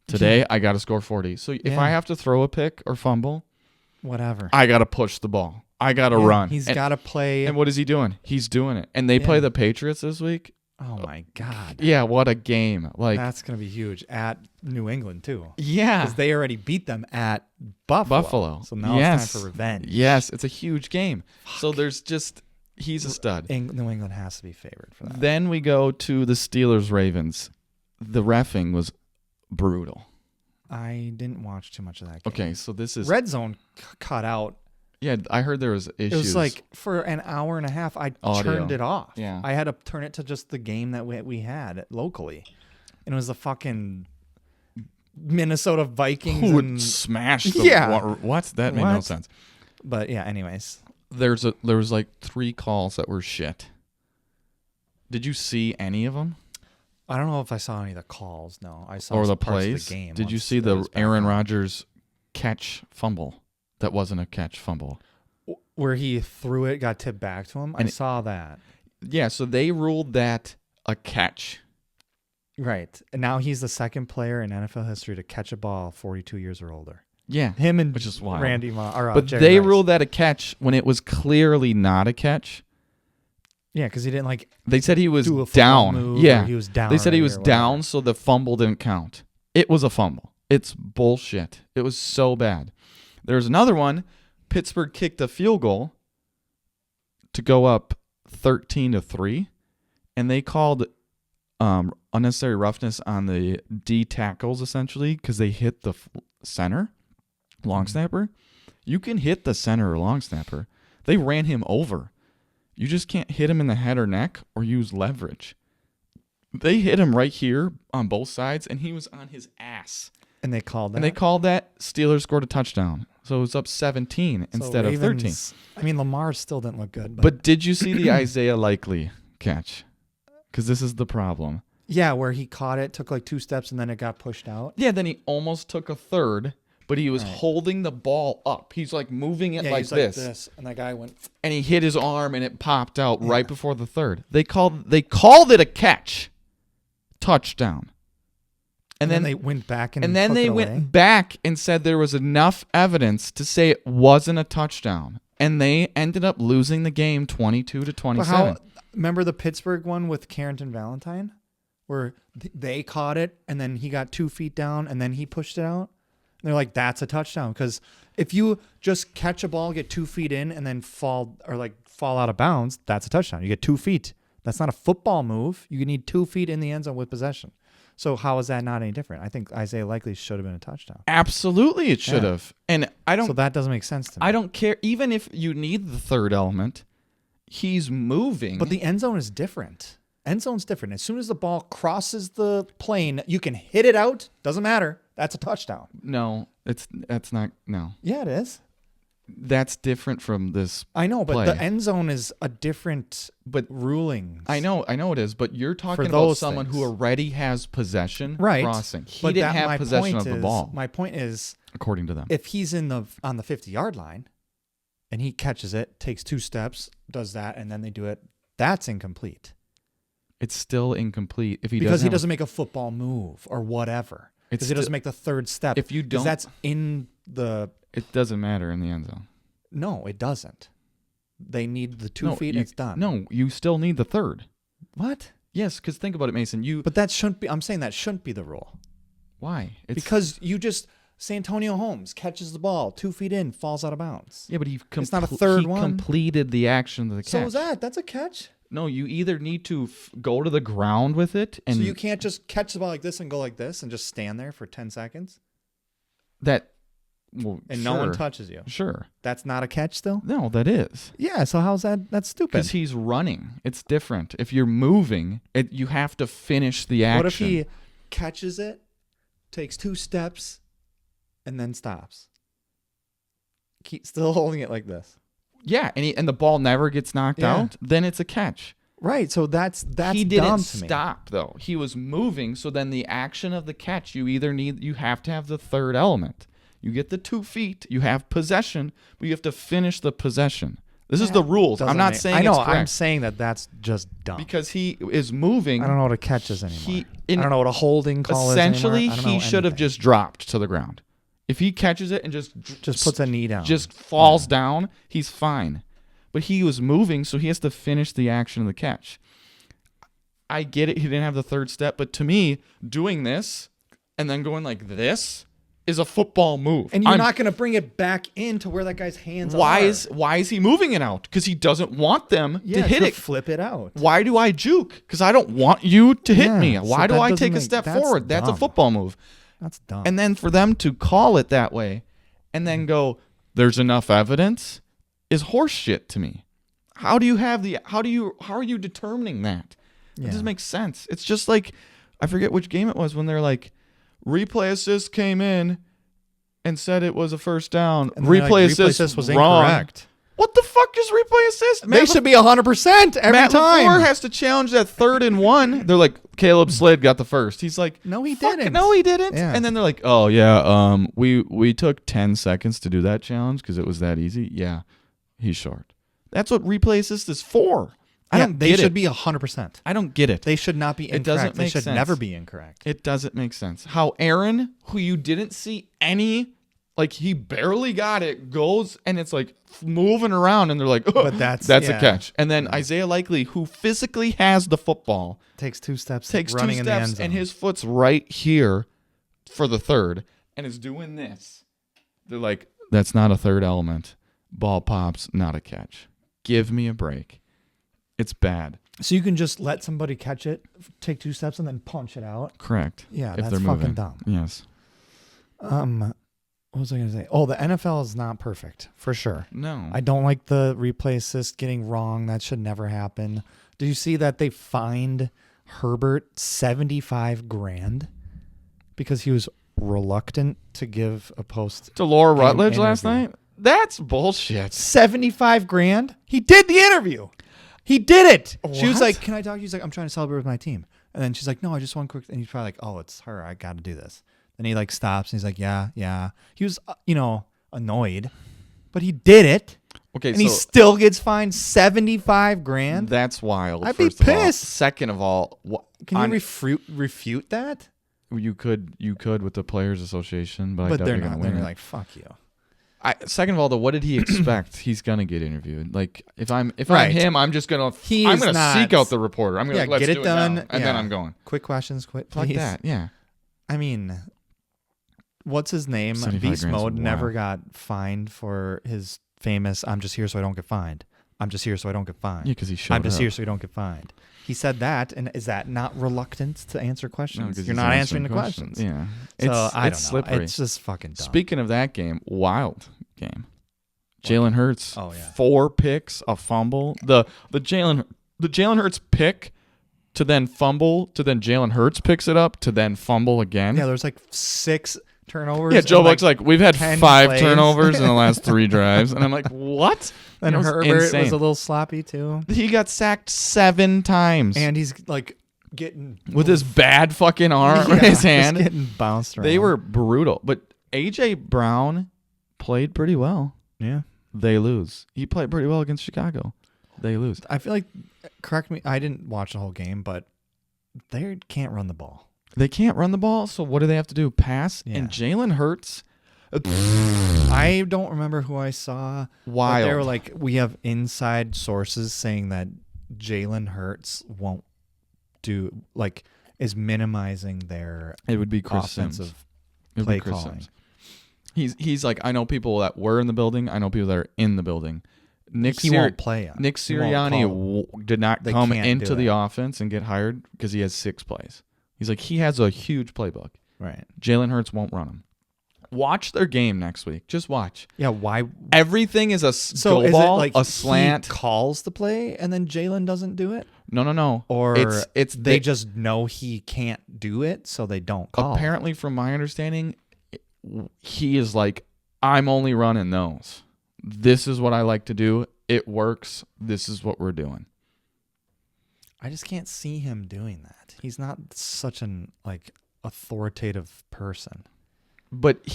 Today, I got to score 40. So if I have to throw a pick or fumble, whatever, I got to push the ball. I got to run. He's got to play. And what is he doing? He's doing it. And they play the Patriots this week. Oh, my God. Yeah, what a game. Like that's going to be huge at New England, too. Yeah. Because they already beat them at Buffalo. So now it's time for revenge. Yes, it's a huge game. Fuck. So there's just, he's a stud. New England has to be favored for that. Then we go to the Steelers-Ravens. The reffing was brutal. I didn't watch too much of that game. Okay, so this is... Red Zone cut out. Yeah, I heard there was issues. It was like for an hour and a half, I turned it off. Yeah. I had to turn it to just the game that we had locally. And it was the fucking Minnesota Vikings. Who would smash the... What? That made no sense. But yeah, anyways. There was like 3 calls that were shit. Did you see any of them? I don't know if I saw any of the calls. No, I saw or the parts plays. Of the game. Did you see the Aaron Rodgers catch fumble? That wasn't a catch fumble. Where he threw it, got tipped back to him. I saw that. Yeah, so they ruled that a catch. Right. And now he's the second player in NFL history to catch a ball 42 years or older. Yeah. Him and which is wild. Randy Moss. But they ruled that a catch when it was clearly not a catch. Yeah, because he didn't They said he was down. Yeah. He was down. They said he was down, so the fumble didn't count. It was a fumble. It's bullshit. It was so bad. There's another one. Pittsburgh kicked a field goal to go up 13-3, and they called unnecessary roughness on the D tackles essentially because they hit the center, long snapper. You can hit the center or long snapper. They ran him over. You just can't hit him in the head or neck or use leverage. They hit him right here on both sides, and he was on his ass. And they called that? And they called that. Steelers scored a touchdown. So it was up 17 instead of 13. I mean, Lamar still didn't look good. But did you see the Isaiah Likely catch? Because this is the problem. Yeah, where he caught it, took like 2 steps, and then it got pushed out. Yeah, then he almost took a third, but he was holding the ball up. He's like moving it like this. And that guy went... And he hit his arm, and it popped out right before the third. They called it a catch. Touchdown. And then they went back and then they went back and said there was enough evidence to say it wasn't a touchdown. And they ended up losing the game 22-27. Remember the Pittsburgh one with Carrington Valentine? Where they caught it and then he got 2 feet down and then he pushed it out? And they're like, that's a touchdown. Because if you just catch a ball, get 2 feet in and then fall out of bounds, that's a touchdown. You get 2 feet. That's not a football move. You need 2 feet in the end zone with possession. So how is that not any different? I think Isaiah Likely should have been a touchdown. Absolutely, it should have. And I don't. So that doesn't make sense to me. I don't care. Even if you need the third element, he's moving. But the end zone is different. End zone's different. As soon as the ball crosses the plane, you can hit it out. Doesn't matter. That's a touchdown. No, that's not. No. Yeah, it is. That's different from this. I know, but play. the end zone is a different ruling. I know it is, but you're talking about someone who already has possession crossing. He didn't have possession of the ball. My point is, according to them, if he's on the 50-yard line and he catches it, takes 2 steps, does that, and then they do it, that's incomplete. It's still incomplete if he doesn't make a football move or whatever. Because he doesn't make the third step. If you don't, that's in the. It doesn't matter in the end zone. No, it doesn't. They need the 2 feet and it's done. No, you still need the third. What? Yes, because think about it, Mason. But that shouldn't be. I'm saying that shouldn't be the rule. Why? Because you just Santonio Holmes catches the ball 2 feet in, falls out of bounds. Yeah, but it's not a third one. Completed the action of the catch. So was that? That's a catch. No, you either need to go to the ground with it. And so you can't just catch the ball like this and go like this and just stand there for 10 seconds? Well, and no one touches you. Sure. That's not a catch still? No, that is. Yeah, so how's that? That's stupid. Because he's running. It's different. If you're moving, you have to finish the action. What if he catches it, takes 2 steps, and then stops? Keep still holding it like this. Yeah, and the ball never gets knocked out, then it's a catch. Right, so that's he didn't dumb to me. Stop though. He was moving, so then the action of the catch, you have to have the third element. You get the 2 feet, you have possession, but you have to finish the possession. This is the rules. I'm not saying I know, it's correct. I'm saying that's just dumb. Because he is moving. I don't know what a catch is anymore. I don't know what a holding call is anymore. Essentially, he should have just dropped to the ground. If he catches it and just puts a knee down, just falls down, he's fine. But he was moving, so he has to finish the action of the catch. I get it. He didn't have the third step, but to me, doing this and then going like this is a football move. And you're not going to bring it back into where that guy's hands are. Why is he moving it out? Because he doesn't want them to hit it. Flip it out. Why do I juke? Because I don't want you to hit me. Why do I take a step forward? That's a football move. That's dumb. And then for them to call it that way and then go, there's enough evidence, is horse shit to me. How are you determining that? It doesn't make sense. It's just like, I forget which game it was when they're like, replay assist came in and said it was a first down. Replay assist was wrong. Incorrect. What the fuck is replay assist? They should be 100% every Matt time. LaFleur has to challenge that 3rd and 1. They're like, Caleb Slade got the first. He's like, no, he didn't. No, he didn't. Yeah. And then they're like, oh yeah, we took 10 seconds to do that challenge because it was that easy. Yeah, he's short. That's what replay assist is for. I don't get it. They should be 100%. I don't get it. They should not be incorrect. It doesn't make sense. They should never be incorrect. It doesn't make sense. How Aaron, who you didn't see any, like he barely got it, goes and it's like moving around and they're like, oh, but that's a catch. And then Isaiah Likely, who physically has the football, takes 2 steps, running in the end zone. And his foot's right here for the third and is doing this. They're like, that's not a third element. Ball pops, not a catch. Give me a break. It's bad. So you can just let somebody catch it, take 2 steps, and then punch it out? Correct. Yeah, that's fucking dumb. Yes. What was I going to say? Oh, the NFL is not perfect, for sure. No. I don't like the replay assist getting wrong. That should never happen. Did you see that they fined Herbert $75,000 because he was reluctant to give a post to Laura Rutledge last night? That's bullshit. $75,000? He did the interview. He did it. What? She was like, can I talk to you? He's like, I'm trying to celebrate with my team. And then she's like, no, I just want quick. And he's probably like, oh, it's her. I got to do this. Then he like stops and he's like, yeah. He was, annoyed, but he did it. Okay, and he still gets fined $75,000. That's wild. I'd be pissed. Second of all, can you refute that? You could with the Players Association, but they're not. They're like, fuck you. Second of all, though, what did he expect? He's gonna get interviewed. Like if I'm him, I'm just gonna seek out the reporter. I'm gonna let's get it done, and then I'm going. Quick questions, please. Like that, yeah. I mean, what's his name? Beast Mode never got fined for his famous "I'm just here so I don't get fined." I'm just here so I don't get fined. Yeah, because he showed I'm just here so I don't get fined. He said that, and is that not reluctance to answer questions? No, you're not answering the questions. Yeah, so I don't know. Slippery. It's just fucking dumb. Speaking of that game, wild game. Jalen Hurts, 4 picks, a fumble. The Jalen Hurts pick to then fumble to then Jalen Hurts picks it up to then fumble again. Yeah, there's like 6 turnovers. Yeah, Joe Buck's like, we've had 5 turnovers in the last 3 drives, and I'm like, what? And Herbert was a little sloppy too. He got sacked 7 times, and he's like getting with his bad fucking arm in his hand, just getting bounced around. They were brutal, but AJ Brown played pretty well. Yeah, they lose. He played pretty well against Chicago. They lose. I feel like, correct me, I didn't watch the whole game, but they can't run the ball. They can't run the ball, so what do they have to do? Pass. Yeah. And Jalen Hurts. I don't remember who I saw. Wild. They were like, we have inside sources saying that Jalen Hurts won't do, like, is minimizing their it would be Chris offensive Sims. play calling. He's like, I know people that were in the building. I know people that are in the building. won't play him. Nick Sirianni did not come into the offense and get hired because he has 6 plays. He's like, he has a huge playbook. Right. Jalen Hurts won't run him. Watch their game next week. Just watch. Yeah, why? Everything is a goal ball, like a slant. He calls the play and then Jalen doesn't do it? No. Or they just know he can't do it, so they don't call. Apparently, from my understanding, he is like, I'm only running those. This is what I like to do. It works. This is what we're doing. I just can't see him doing that. He's not such an authoritative person. But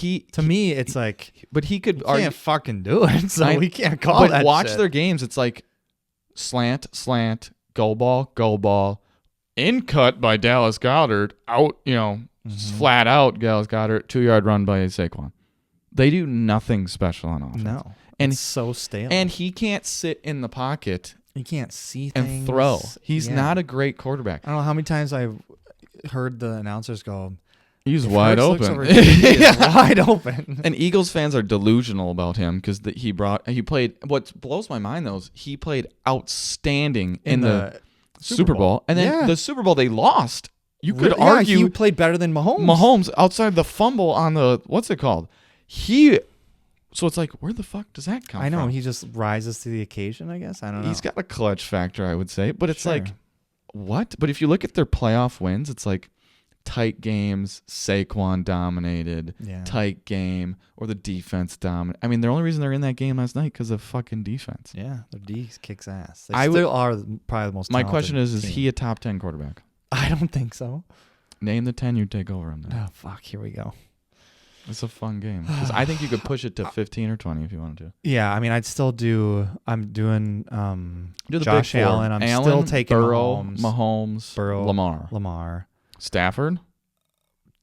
me, it's like, but he could. Can't fucking do it, so we can't call that. But watch shit. Their games. It's like slant, goal ball, in cut by Dallas Goedert, out, flat out Dallas Goedert, 2-yard run by Saquon. They do nothing special on offense. No, and it's so stale. And he can't sit in the pocket. He can't see things and throw. He's not a great quarterback. I don't know how many times I've heard the announcers go, he's wide open. Wide open. And Eagles fans are delusional about him because he played. What blows my mind though is he played outstanding in the Super Bowl, and then the Super Bowl they lost. You could argue he played better than Mahomes. Mahomes outside the fumble on the what's it called? So it's like, where the fuck does that come from? I know he just rises to the occasion. I guess I don't know. He's got a clutch factor, I would say, but it's like what? But if you look at their playoff wins, it's like. Tight games, Saquon dominated. Tight game, or the defense dominated. I mean, the only reason they're in that game last night because of fucking defense. Yeah, their D kicks ass. They still are probably the most. My question is he a top 10 quarterback? I don't think so. Name the 10 you take over him. Oh fuck! Here we go. It's a fun game because I think you could push it to 15 or 20 if you wanted to. Yeah, I mean, I'd still do. I'm doing do the Josh big four. Allen. I'm still taking Burrow, Mahomes, Lamar. Stafford?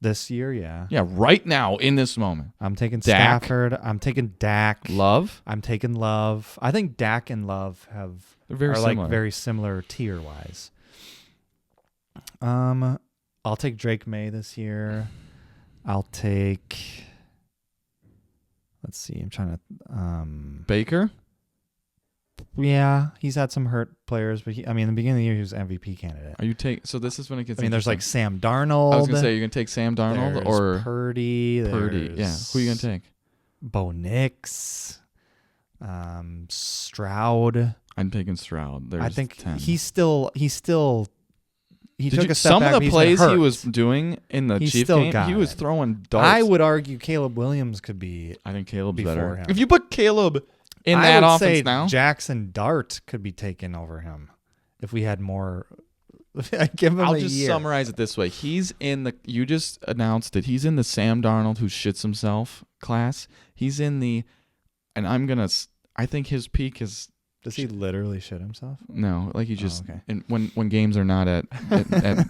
This year, yeah. Yeah, right now, in this moment. I'm taking Dak. Stafford. I'm taking Dak. Love? I'm taking Love. I think Dak and Love are very similar tier-wise. I'll take Drake May this year. I'll take... Let's see. I'm trying to... Baker? Yeah, he's had some hurt players, but in the beginning of the year, he was MVP candidate. So this is when it gets. There's like Sam Darnold. I was gonna say you're gonna take Sam Darnold or Purdy. Yeah, who are you gonna take? Bo Nix, Stroud. I'm taking Stroud. I think 10. he took a step back. Some of the plays he was doing in the Chiefs game, he was throwing darts. I would argue Caleb Williams could be. I think Caleb's better. Him. If you put Caleb. In that offense say now, Jackson Dart could be taken over him if we had more. Give him I'll just summarize it this way: You just announced that he's in the Sam Darnold who shits himself class. He's in the, and I think his peak is. Does he literally shit himself? No, like he just. Okay. And when games are not at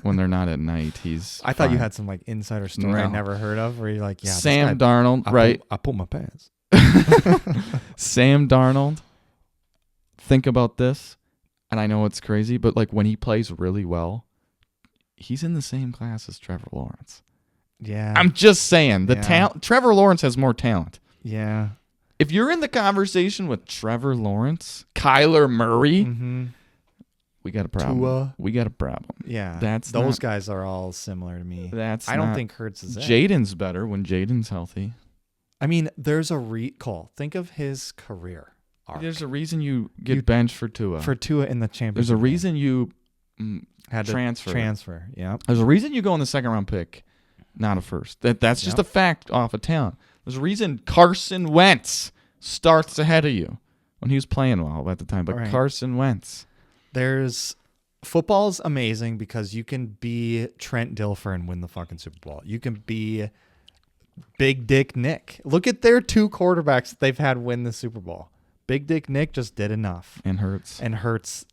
when they're not at night, he's. I thought you had some insider story I never heard of, where you're like, yeah, Sam Darnold, right? I pulled my pants. Sam Darnold, think about this, and I know it's crazy, but when he plays really well, he's in the same class as Trevor Lawrence. Yeah. I'm just saying, the talent. Trevor Lawrence has more talent. Yeah. If you're in the conversation with Trevor Lawrence, Kyler Murray, we got a problem. Tua. We got a problem. Yeah. Those guys are all similar to me. I don't think Hurts is it. Jaden's better when Jaden's healthy. I mean, there's a Cole. Think of his career arc. There's a reason you get benched for Tua. For Tua in the championship. There's a reason you had transfer. Transfer, yeah. There's a reason you go in the second round pick, not a first. That's just a fact off of talent. There's a reason Carson Wentz starts ahead of you when he was playing well at the time. But Carson Wentz. Football's amazing because you can be Trent Dilfer and win the fucking Super Bowl. You can be Big Dick Nick. Look at their 2 quarterbacks that they've had win the Super Bowl. Big Dick Nick just did enough. And Hurts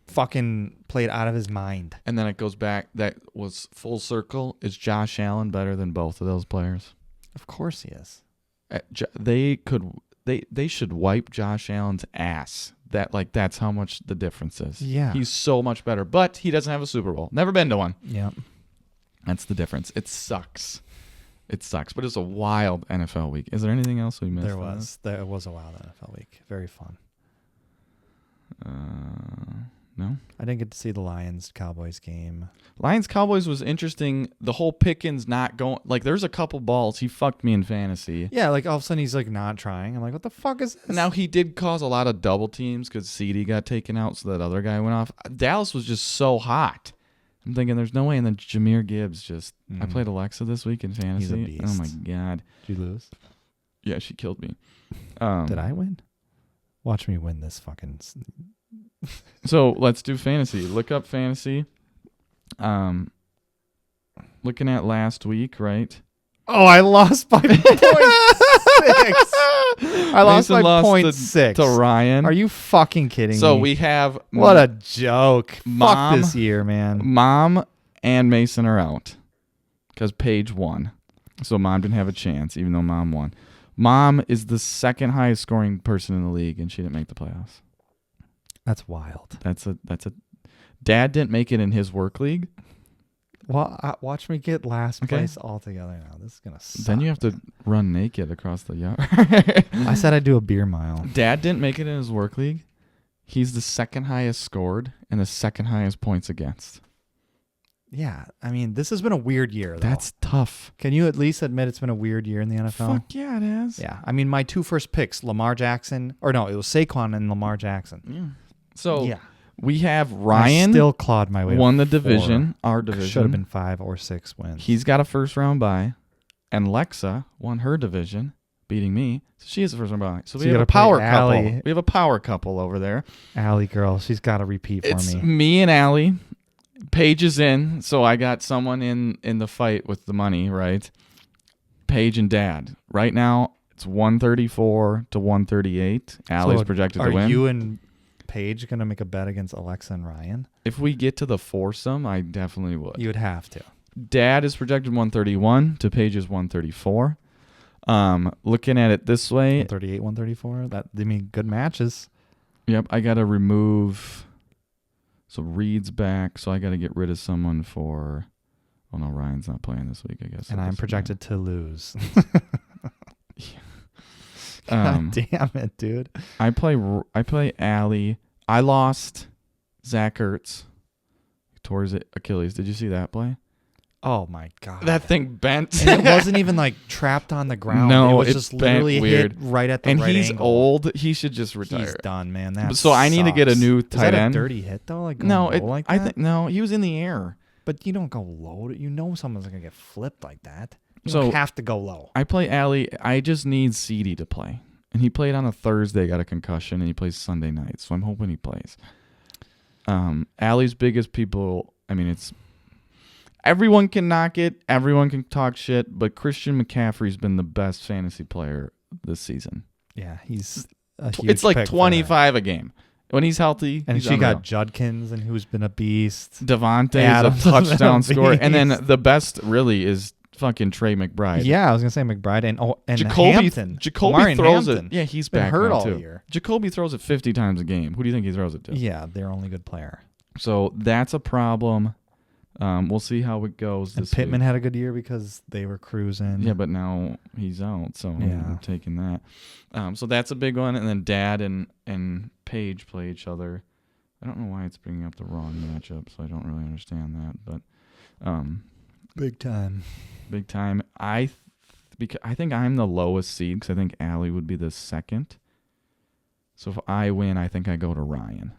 fucking played out of his mind. And then it goes back. That was full circle. Is Josh Allen better than both of those players? Of course he is. They should wipe Josh Allen's ass. That's how much the difference is. Yeah. He's so much better. But he doesn't have a Super Bowl. Never been to one. Yeah. That's the difference. It sucks. But it's a wild NFL week. Is there anything else we missed? There was a wild NFL week. Very fun. No, I didn't get to see the Lions-Cowboys game. Lions-Cowboys was interesting. The whole Pickens not going, like, there's a couple balls he fucked me in fantasy. Yeah, like all of a sudden he's like not trying. I'm like, what the fuck is this? Now he did cause a lot of double teams because CD got taken out, so that other guy went off. Dallas was just so hot. I'm thinking there's no way. And then Jahmyr Gibbs just. I played Alexa this week in fantasy. He's a beast. Oh my god. Did you lose? Yeah, she killed me. Did I win? Watch me win this fucking. So let's do fantasy. Look up fantasy. Looking at last week, right? Oh, I lost by 0.6. I lost by 0.6 to Ryan. Are you fucking kidding me? So we have what a joke. Mom, fuck this year, man. Mom and Mason are out because Paige won. So Mom didn't have a chance, even though Mom won. Mom is the second highest scoring person in the league, and she didn't make the playoffs. That's wild. That's a. Dad didn't make it in his work league. Well, watch me get last place altogether now. This is gonna suck. Then you have to run naked across the yard. I said I'd do a beer mile. Dad didn't make it in his work league. He's the second highest scored and the second highest points against. Yeah, I mean, this has been a weird year, though. That's tough. Can you at least admit it's been a weird year in the NFL? Fuck yeah, it has. Yeah, I mean, my two first picks, Lamar Jackson, or no, it was Saquon and Lamar Jackson. Yeah. So yeah. We have Ryan. I still clawed my way. Won the division, our division. Should have been 5 or 6 wins. He's got a first round bye, and Lexa won her division, beating me. So she has a first round bye. So we have a power couple. We have a power couple over there. Allie girl, she's got to repeat for me. It's me and Allie. Paige is in, so I got someone in the fight with the money, right? Paige and Dad. Right now, it's 134 to 138. Allie's projected to win. Are you and Paige going to make a bet against Alexa and Ryan? If we get to the foursome, I definitely would. You would have to. Dad is projected 131 to Paige's 134. Looking at it this way. 138, 134. That, I mean, good matches. Yep, I got to remove... So Reed's back, so I got to get rid of someone for... Oh, no, Ryan's not playing this week, I guess. And I'm projected to lose. God damn it, dude. I play Allie. I lost Zach Ertz. Tore his Achilles. Did you see that play? Oh, my God. That thing bent. And it wasn't even like trapped on the ground. No, it was just literally weird. Hit right at the and right he's angle. old. He should just retire. He's done, man. That so I need to get a new tight end. Is that a dirty hit, though? Like no, like that? I think no. He was in the air. But you don't go low. You know someone's going to get flipped like that. You don't have to go low. I play Allie. I just need CD to play. And he played on a Thursday, got a concussion, and he plays Sunday night. So I'm hoping he plays. Allie's biggest people, I mean, it's... Everyone can knock it. Everyone can talk shit. But Christian McCaffrey's been the best fantasy player this season. Yeah, he's a huge It's like 25 a game. When he's healthy, and he's she unreal. got Judkins, and who's been a beast. Devontae's a touchdown scorer. And then the best really is fucking Trey McBride. Yeah, I was going to say McBride and Jacoby, Hampton. Jacoby throws it. Yeah, he's been back hurt now all too. year. Jacoby throws it 50 times a game. Who do you think he throws it to? Yeah, their only good player. So that's a problem. We'll see how it goes this Pittman week. had a good year because they were cruising. Yeah, but now he's out, so I'm taking that. So that's a big one. And then Dad and Paige play each other. I don't know why it's bringing up the wrong matchup, so I don't really understand that. But big time. Big time. I think I'm the lowest seed because I think Allie would be the second. So if I win, I think I go to Ryan.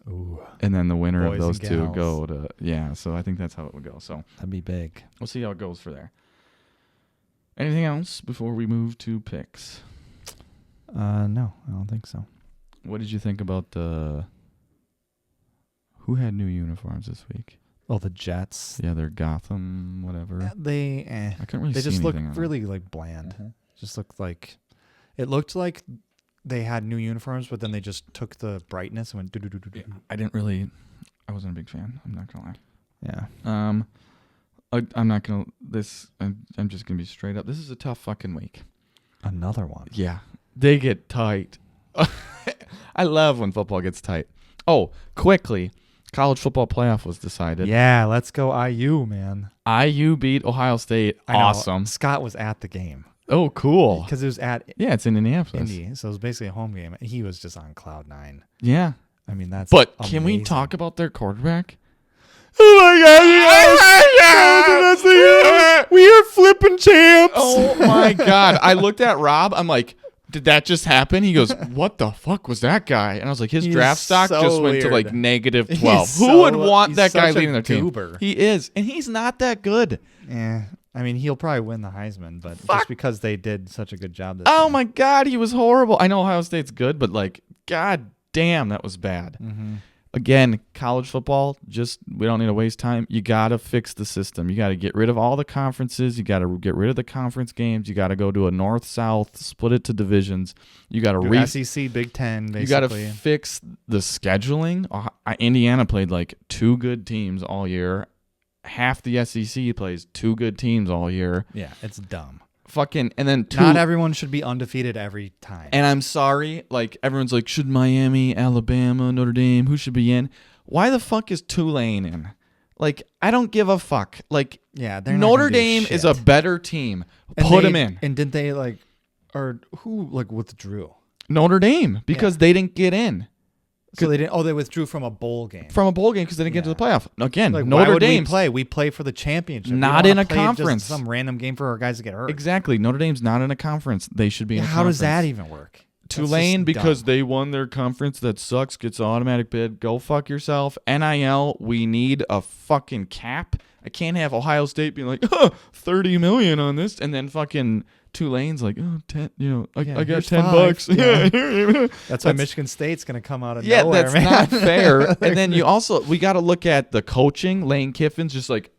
Ooh. And then the winner Boys of those two gals. go to... Yeah, so I think that's how it would go. So that'd be big. We'll see how it goes for there. Anything else before we move to picks? No, I don't think so. What did you think about who had new uniforms this week? Oh, the Jets. Yeah, they're Gotham, whatever. I couldn't really see anything. They just look on really like bland. Just looked like it looked like they had new uniforms, but then they just took the brightness and went do do do do do. I wasn't a big fan. I'm not gonna lie. Yeah. I'm not gonna. I'm just gonna be straight up. This is a tough fucking week. Another one. Yeah, they get tight. I love when football gets tight. Oh, quickly, college football playoff was decided. Yeah, let's go IU, man. IU beat Ohio State. Awesome. Scott was at the game. Oh, cool. Because it was it's in Indianapolis. Indy, so it was basically a home game. He was just on cloud 9. Yeah. I mean, that's But amazing. Can we talk about their quarterback? Oh my God! We are flipping champs. Oh my God! I looked at Rob. I'm like, did that just happen? He goes, what the fuck was that guy? And I was like, his draft stock just went to like -12. Who would want that guy leading their team? He is, and he's not that good. Yeah. I mean, he'll probably win the Heisman, but just because they did such a good job this Oh year. my God, he was horrible. I know Ohio State's good, but like, God damn, that was bad. Mm-hmm. Again, college football, we don't need to waste time. You got to fix the system. You got to get rid of all the conferences. You got to get rid of the conference games. You got to go to a north-south, split it to divisions. You got to SEC, Big Ten, basically. You got to fix the scheduling. Indiana played like 2 good teams all year. Half the SEC plays 2 good teams all year. Yeah, it's dumb. And then not everyone should be undefeated every time. And I'm sorry, like everyone's like, should Miami, Alabama, Notre Dame, who should be in? Why the fuck is Tulane in? Like, I don't give a fuck. Like, Notre Dame is a better team. Put them in. And didn't they who withdrew? Notre Dame, because they didn't get in. So they didn't. Oh, they withdrew from a bowl game. Because they didn't get to the playoff. Again, like, Notre Dame. We play for the championship. Not in a conference. Just some random game for our guys to get hurt. Exactly. Notre Dame's not in a conference. They should be in a conference. How does that even work? Tulane, because they won their conference that sucks, gets an automatic bid. Go fuck yourself. NIL, we need a fucking cap. I can't have Ohio State being like, $30 million on this, and then fucking Tulane's like, 10, I got $10. Yeah. That's why Michigan State's going to come out of nowhere, that's man. not fair. And then we got to look at the coaching. Lane Kiffin's just like,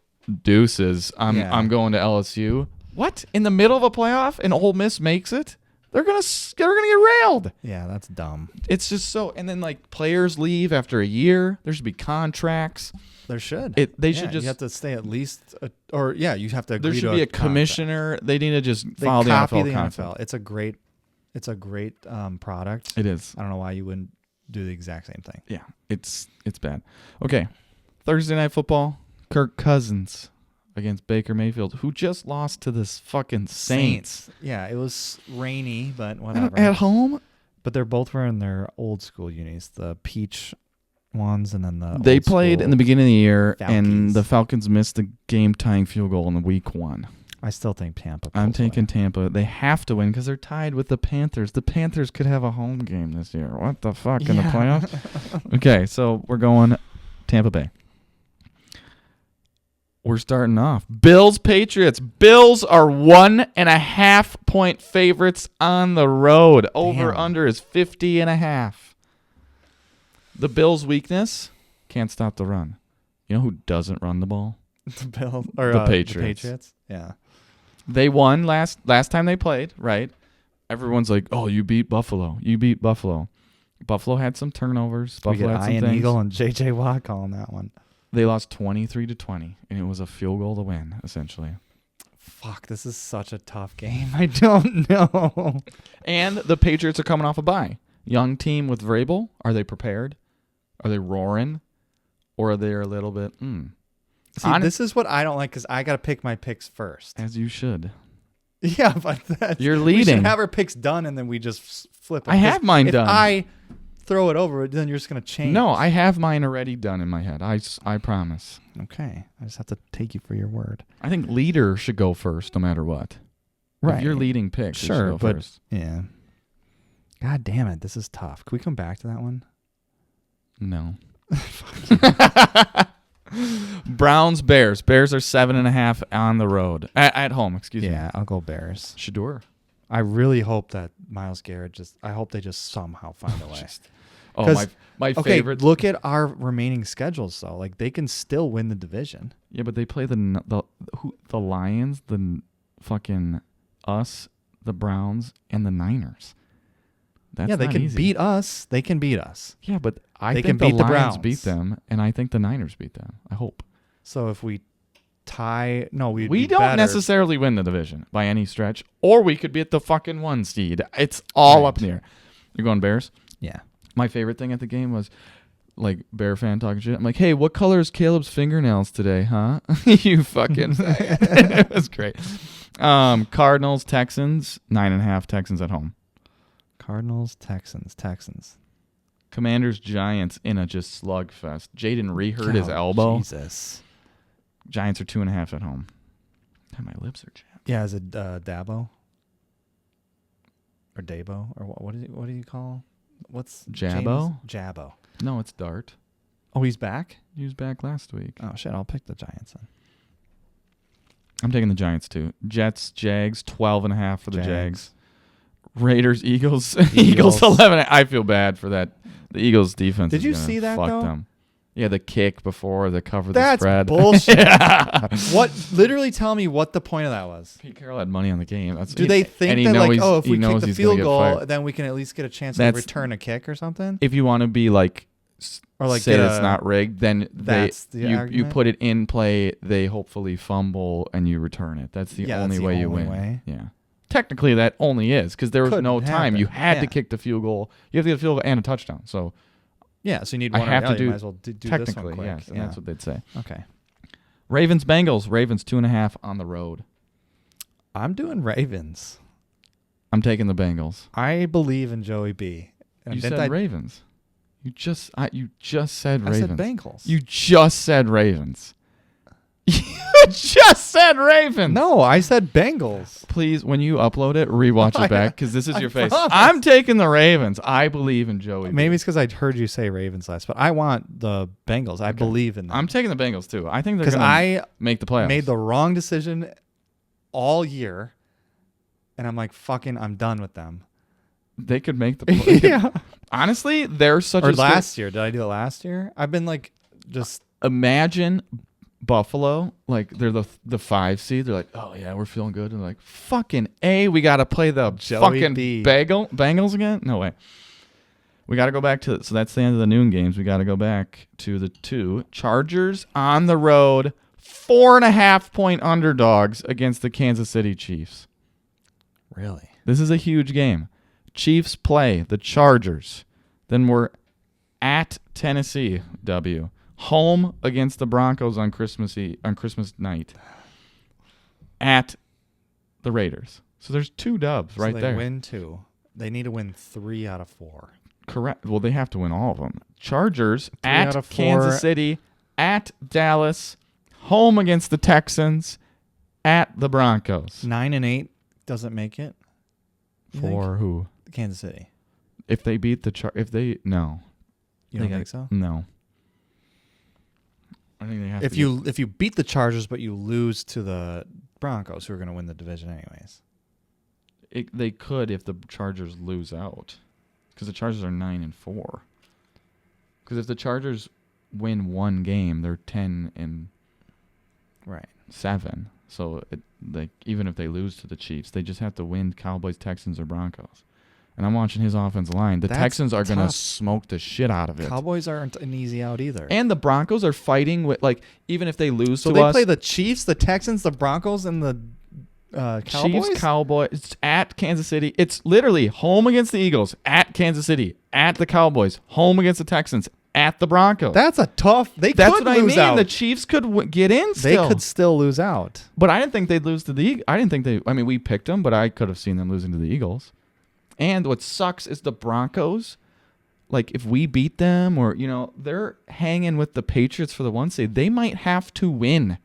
deuces. I'm going to LSU. What? In the middle of a playoff and Ole Miss makes it? They're gonna get railed. Yeah, that's dumb. It's just so. And then like players leave after a year. There should be contracts. There should. They should just. You have to stay at least, you have to agree. There should be a commissioner. Contract. They need to just follow the NFL contract. It's a great product. It is. I don't know why you wouldn't do the exact same thing. Yeah, it's bad. Okay, Thursday Night Football. Kirk Cousins against Baker Mayfield, who just lost to this fucking Saints. Yeah, it was rainy, but whatever. At home? But they're both wearing their old school unis, the peach ones, and then they played in the beginning of the year, Falcons. And the Falcons missed the game-tying field goal in the week 1. I still think Tampa. I'm taking Tampa. They have to win because they're tied with the Panthers. The Panthers could have a home game this year. What the fuck in the playoffs? Okay, so we're going Tampa Bay. We're starting off. Bills, Patriots. Bills are 1.5 point favorites on the road. Over under is 50.5. The Bills' weakness, can't stop the run. You know who doesn't run the ball? The Bills the Patriots. The Patriots. Yeah. They won last time they played, right? Everyone's like, "Oh, you beat Buffalo. You beat Buffalo." Buffalo had some turnovers. Buffalo had some Ian things. Eagle and J.J. Watt calling that one. They lost 23-20, and it was a field goal to win, essentially. Fuck, this is such a tough game. I don't know. And the Patriots are coming off a bye. Young team with Vrabel. Are they prepared? Are they roaring? Or are they a little bit, See, this is what I don't like because I got to pick my picks first. As you should. Yeah, but you're leading. We should have our picks done, and then we just flip them. I have mine done. If I throw it over, then you're just going to change. No, I have mine already done in my head. I promise. Okay. I just have to take you for your word. I think leader should go first no matter what. Right. If you're leading picks, sure, should go first. Yeah. God damn it. This is tough. Can we come back to that one? No. Browns, Bears. Bears are 7.5 on the road. At home, excuse me. Yeah, I'll go Bears. Shador. I really hope that Myles Garrett I hope they just somehow find a way. My favorite. Look at our remaining schedules though. Like they can still win the division. Yeah, but they play the Lions, the fucking us, the Browns, and the Niners. That's they can easy. beat us. They can beat us. Yeah, but I they think can beat the the Lions Browns. beat them, and I think the Niners beat them. I hope. So if we tie, we don't necessarily win the division by any stretch, or we could be at the fucking 1 seed. It's all up in the air. You're going Bears? Yeah. My favorite thing at the game was like Bear fan talking shit. I'm like, hey, what color is Caleb's fingernails today, huh? You fucking. It was great. Cardinals, Texans, 9.5 Texans at home. Cardinals, Texans. Commanders, Giants in a just slugfest. Jaden re-hurt his elbow. Jesus. Giants are 2.5 at home. God, my lips are chapped. Yeah, is it Dabo? Or Dabo? Or what do you call? What's Jabbo? Jabbo. No, it's Dart. Oh, he's back? He was back last week. Oh, shit. I'll pick the Giants then. I'm taking the Giants, too. Jets, Jags, 12.5 for the Jags. Raiders, Eagles. Eagles 11. I feel bad for that. The Eagles defense. Did you see that, fuck though? Them. Yeah, the kick before the cover That's the spread. Bullshit. What? Literally tell me what the point of that was. Pete Carroll had money on the game. Do they think that, like, oh, if we kick the field goal, then we can at least get a chance to return a kick or something? If you want to be like, or like say it's not rigged, then you put it in play, they hopefully fumble, and you return it. That's the only way you win. Yeah. Technically, that only is because there was no time. You had to kick the field goal. You have to get a field goal and a touchdown. So, yeah, so you need one. I have to do. You might as well do technically, this one quick. Yes, and that's what they'd say. Okay. Ravens, Bengals. Ravens 2.5 on the road. I'm doing Ravens. I'm taking the Bengals. I believe in Joey B. You said Ravens. You just said Ravens. I said Bengals. You just said Ravens. You just said Ravens. No, I said Bengals. Please, when you upload it, rewatch it back because this is your face. I'm taking the Ravens. I believe in Joey. Maybe it's because I heard you say Ravens last, but I want the Bengals. I believe in them. I'm taking the Bengals too. I think they're going to make the playoffs. Made the wrong decision all year, and I'm like, fucking, I'm done with them. They could make the playoffs. Yeah. Honestly, they're such a... Or last year. Did I do it last year? I've been like, just... Imagine... Buffalo, like they're the 5 seed. They're like, oh yeah, we're feeling good. And they're like, fucking A, we got to play the fucking Bengals again? No way. We got to go back to, so that's the end of the noon games. We got to go back to the 2 Chargers on the road, 4.5 point underdogs against the Kansas City Chiefs. Really? This is a huge game. Chiefs play the Chargers. Then we're at Tennessee, W. Home against the Broncos on Christmas night. At the Raiders. So there's 2 dubs right there. They win 2. They need to win 3 out of 4. Correct. Well, they have to win all of them. Chargers at Kansas City, at Dallas, home against the Texans, at the Broncos. 9-8 doesn't make it. For who? Kansas City. If they beat the no. You don't think so? No. I think they have if you beat the Chargers but you lose to the Broncos, who are going to win the division anyways. They could if the Chargers lose out, because the Chargers are 9-4. Because if the Chargers win 1 game, they're 10-7. So even if they lose to the Chiefs, they just have to win Cowboys, Texans, or Broncos. And I'm watching his offensive line. The Texans are going to smoke the shit out of it. Cowboys aren't an easy out either. And the Broncos are fighting with, like, even if they lose to us. So they play the Chiefs, the Texans, the Broncos, and the Cowboys? Chiefs, Cowboys, at Kansas City. It's literally home against the Eagles, at Kansas City, at the Cowboys, home against the Texans, at the Broncos. That's a tough... That's what I mean. The Chiefs could get in still. They could still lose out. But I didn't think they'd lose to the Eagles. I mean, we picked them, but I could have seen them losing to the Eagles. And what sucks is the Broncos, like if we beat them or, they're hanging with the Patriots for the 1 seed. They might have to win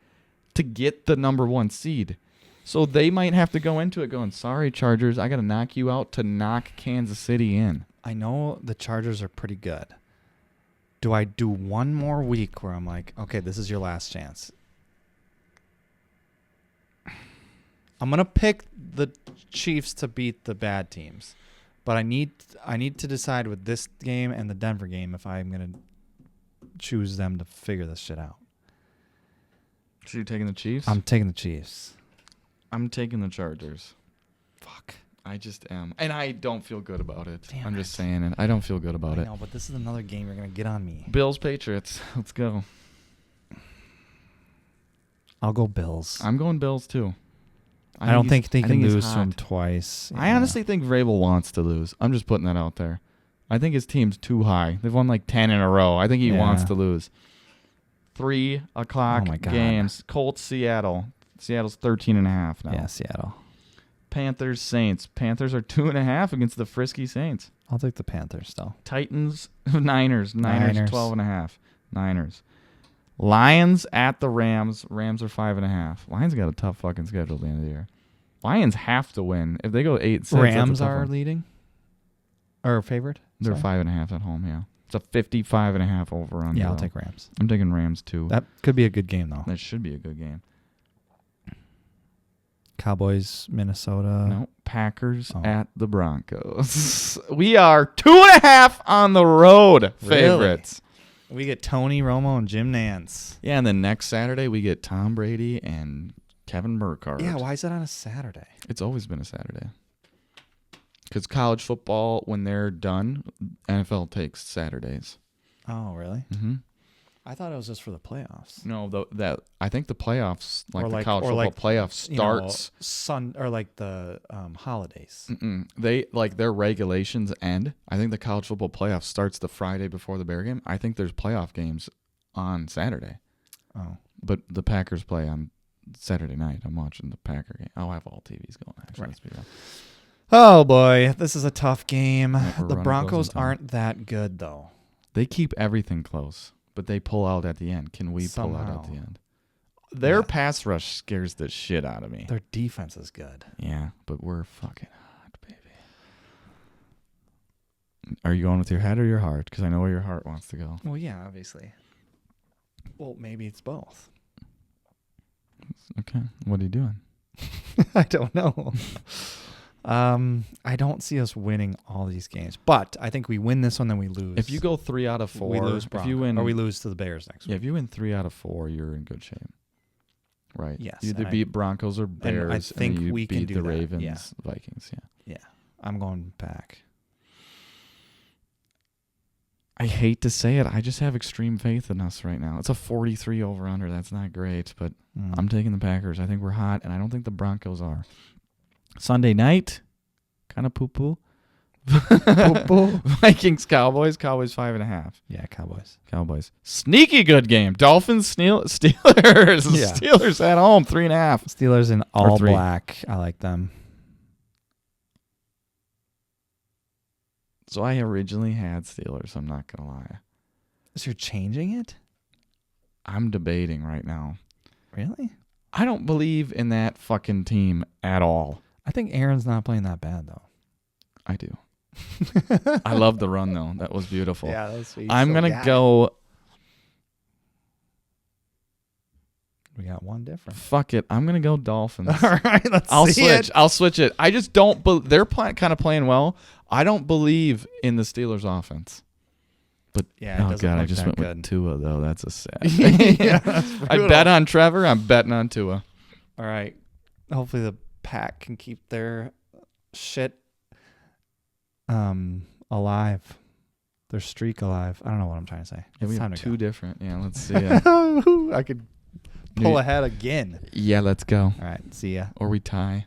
to get the number 1 seed. So they might have to go into it going, sorry, Chargers, I got to knock you out to knock Kansas City in. I know the Chargers are pretty good. Do I do one more week where I'm like, okay, this is your last chance? I'm going to pick the Chiefs to beat the bad teams. But I need to decide with this game and the Denver game if I'm going to choose them to figure this shit out. So you're taking the Chiefs? I'm taking the Chiefs. I'm taking the Chargers. Fuck. I just am. And I don't feel good about it. Damn I'm just saying it. I don't feel good about it. I know, but this is another game you're going to get on me. Bills, Patriots. Let's go. I'll go Bills. I'm going Bills, too. I don't think they can lose to him twice. I honestly think Vrabel wants to lose. I'm just putting that out there. I think his team's too high. They've won like 10 in a row. I think he wants to lose. 3 o'clock games. Colts, Seattle. Seattle's 13.5 now. Yeah, Seattle. Panthers, Saints. Panthers are 2.5 against the frisky Saints. I'll take the Panthers still. Titans, Niners. 12.5. Niners. Lions at the Rams. Rams are 5.5. Lions got a tough fucking schedule at the end of the year. Lions have to win. If they go 8-6, Rams are leading? Or favored? They're 5.5 at home, yeah. It's a 55.5 over under. Yeah, I'll take Rams. I'm taking Rams too. That could be a good game, though. That should be a good game. Cowboys, Minnesota. No, Packers at the Broncos. We are 2.5 on the road favorites. Really? We get Tony Romo and Jim Nantz. Yeah, and then next Saturday we get Tom Brady and Kevin Burkhardt. Yeah, why is that on a Saturday? It's always been a Saturday. Because college football, when they're done, NFL takes Saturdays. Oh, really? Mm-hmm. I thought it was just for the playoffs. No, I think the playoffs, like the college football playoffs, starts or like the holidays. They like their regulations end. I think the college football playoffs starts the Friday before the Bear game. I think there's playoff games on Saturday. Oh, but the Packers play on Saturday night. I'm watching the Packer game. I'll have all TVs going. Actually, let's be real. Oh boy, this is a tough game. The Broncos aren't that good though. They keep everything close. But they pull out at the end. Can we pull out at the end? Their pass rush scares the shit out of me. Their defense is good. Yeah, but we're fucking hot, baby. Are you going with your head or your heart? Because I know where your heart wants to go. Well, yeah, obviously. Well, maybe it's both. Okay. What are you doing? I don't know. I don't see us winning all these games, but I think we win this one, then we lose. If you go 3 out of 4, we lose. If you win, or we lose to the Bears next week. Yeah, if you win 3 out of 4, you're in good shape. Right. Yes. You either beat Broncos or Bears. I think and we can do the that. Ravens, Vikings. Yeah. Yeah. I'm going back. I hate to say it. I just have extreme faith in us right now. It's a 43 over under. That's not great, but I'm taking the Packers. I think we're hot, and I don't think the Broncos are. Sunday night, kind of poo-poo. Vikings, Cowboys. Cowboys 5.5. Yeah, Cowboys. Sneaky good game. Dolphins, Steelers. Yeah. Steelers at home, 3.5. Steelers in all black. I like them. So I originally had Steelers. I'm not going to lie. So you're changing it? I'm debating right now. Really? I don't believe in that fucking team at all. I think Aaron's not playing that bad, though. I do. I love the run, though. That was beautiful. Yeah, that was sweet. I'm going to go. We got one different. Fuck it. I'm going to go Dolphins. All right, I'll switch it. I just don't. They're kind of playing well. I don't believe in the Steelers' offense. But yeah, oh god, I just went with Tua though. That's a sad. Yeah, I bet on Trevor. I'm betting on Tua. All right. Hopefully the Pack can keep their shit alive. Their streak alive. I don't know what I'm trying to say. Yeah, we have 2 different. Yeah, let's see. I could pull ahead again. Yeah, let's go. All right. See ya. Or we tie.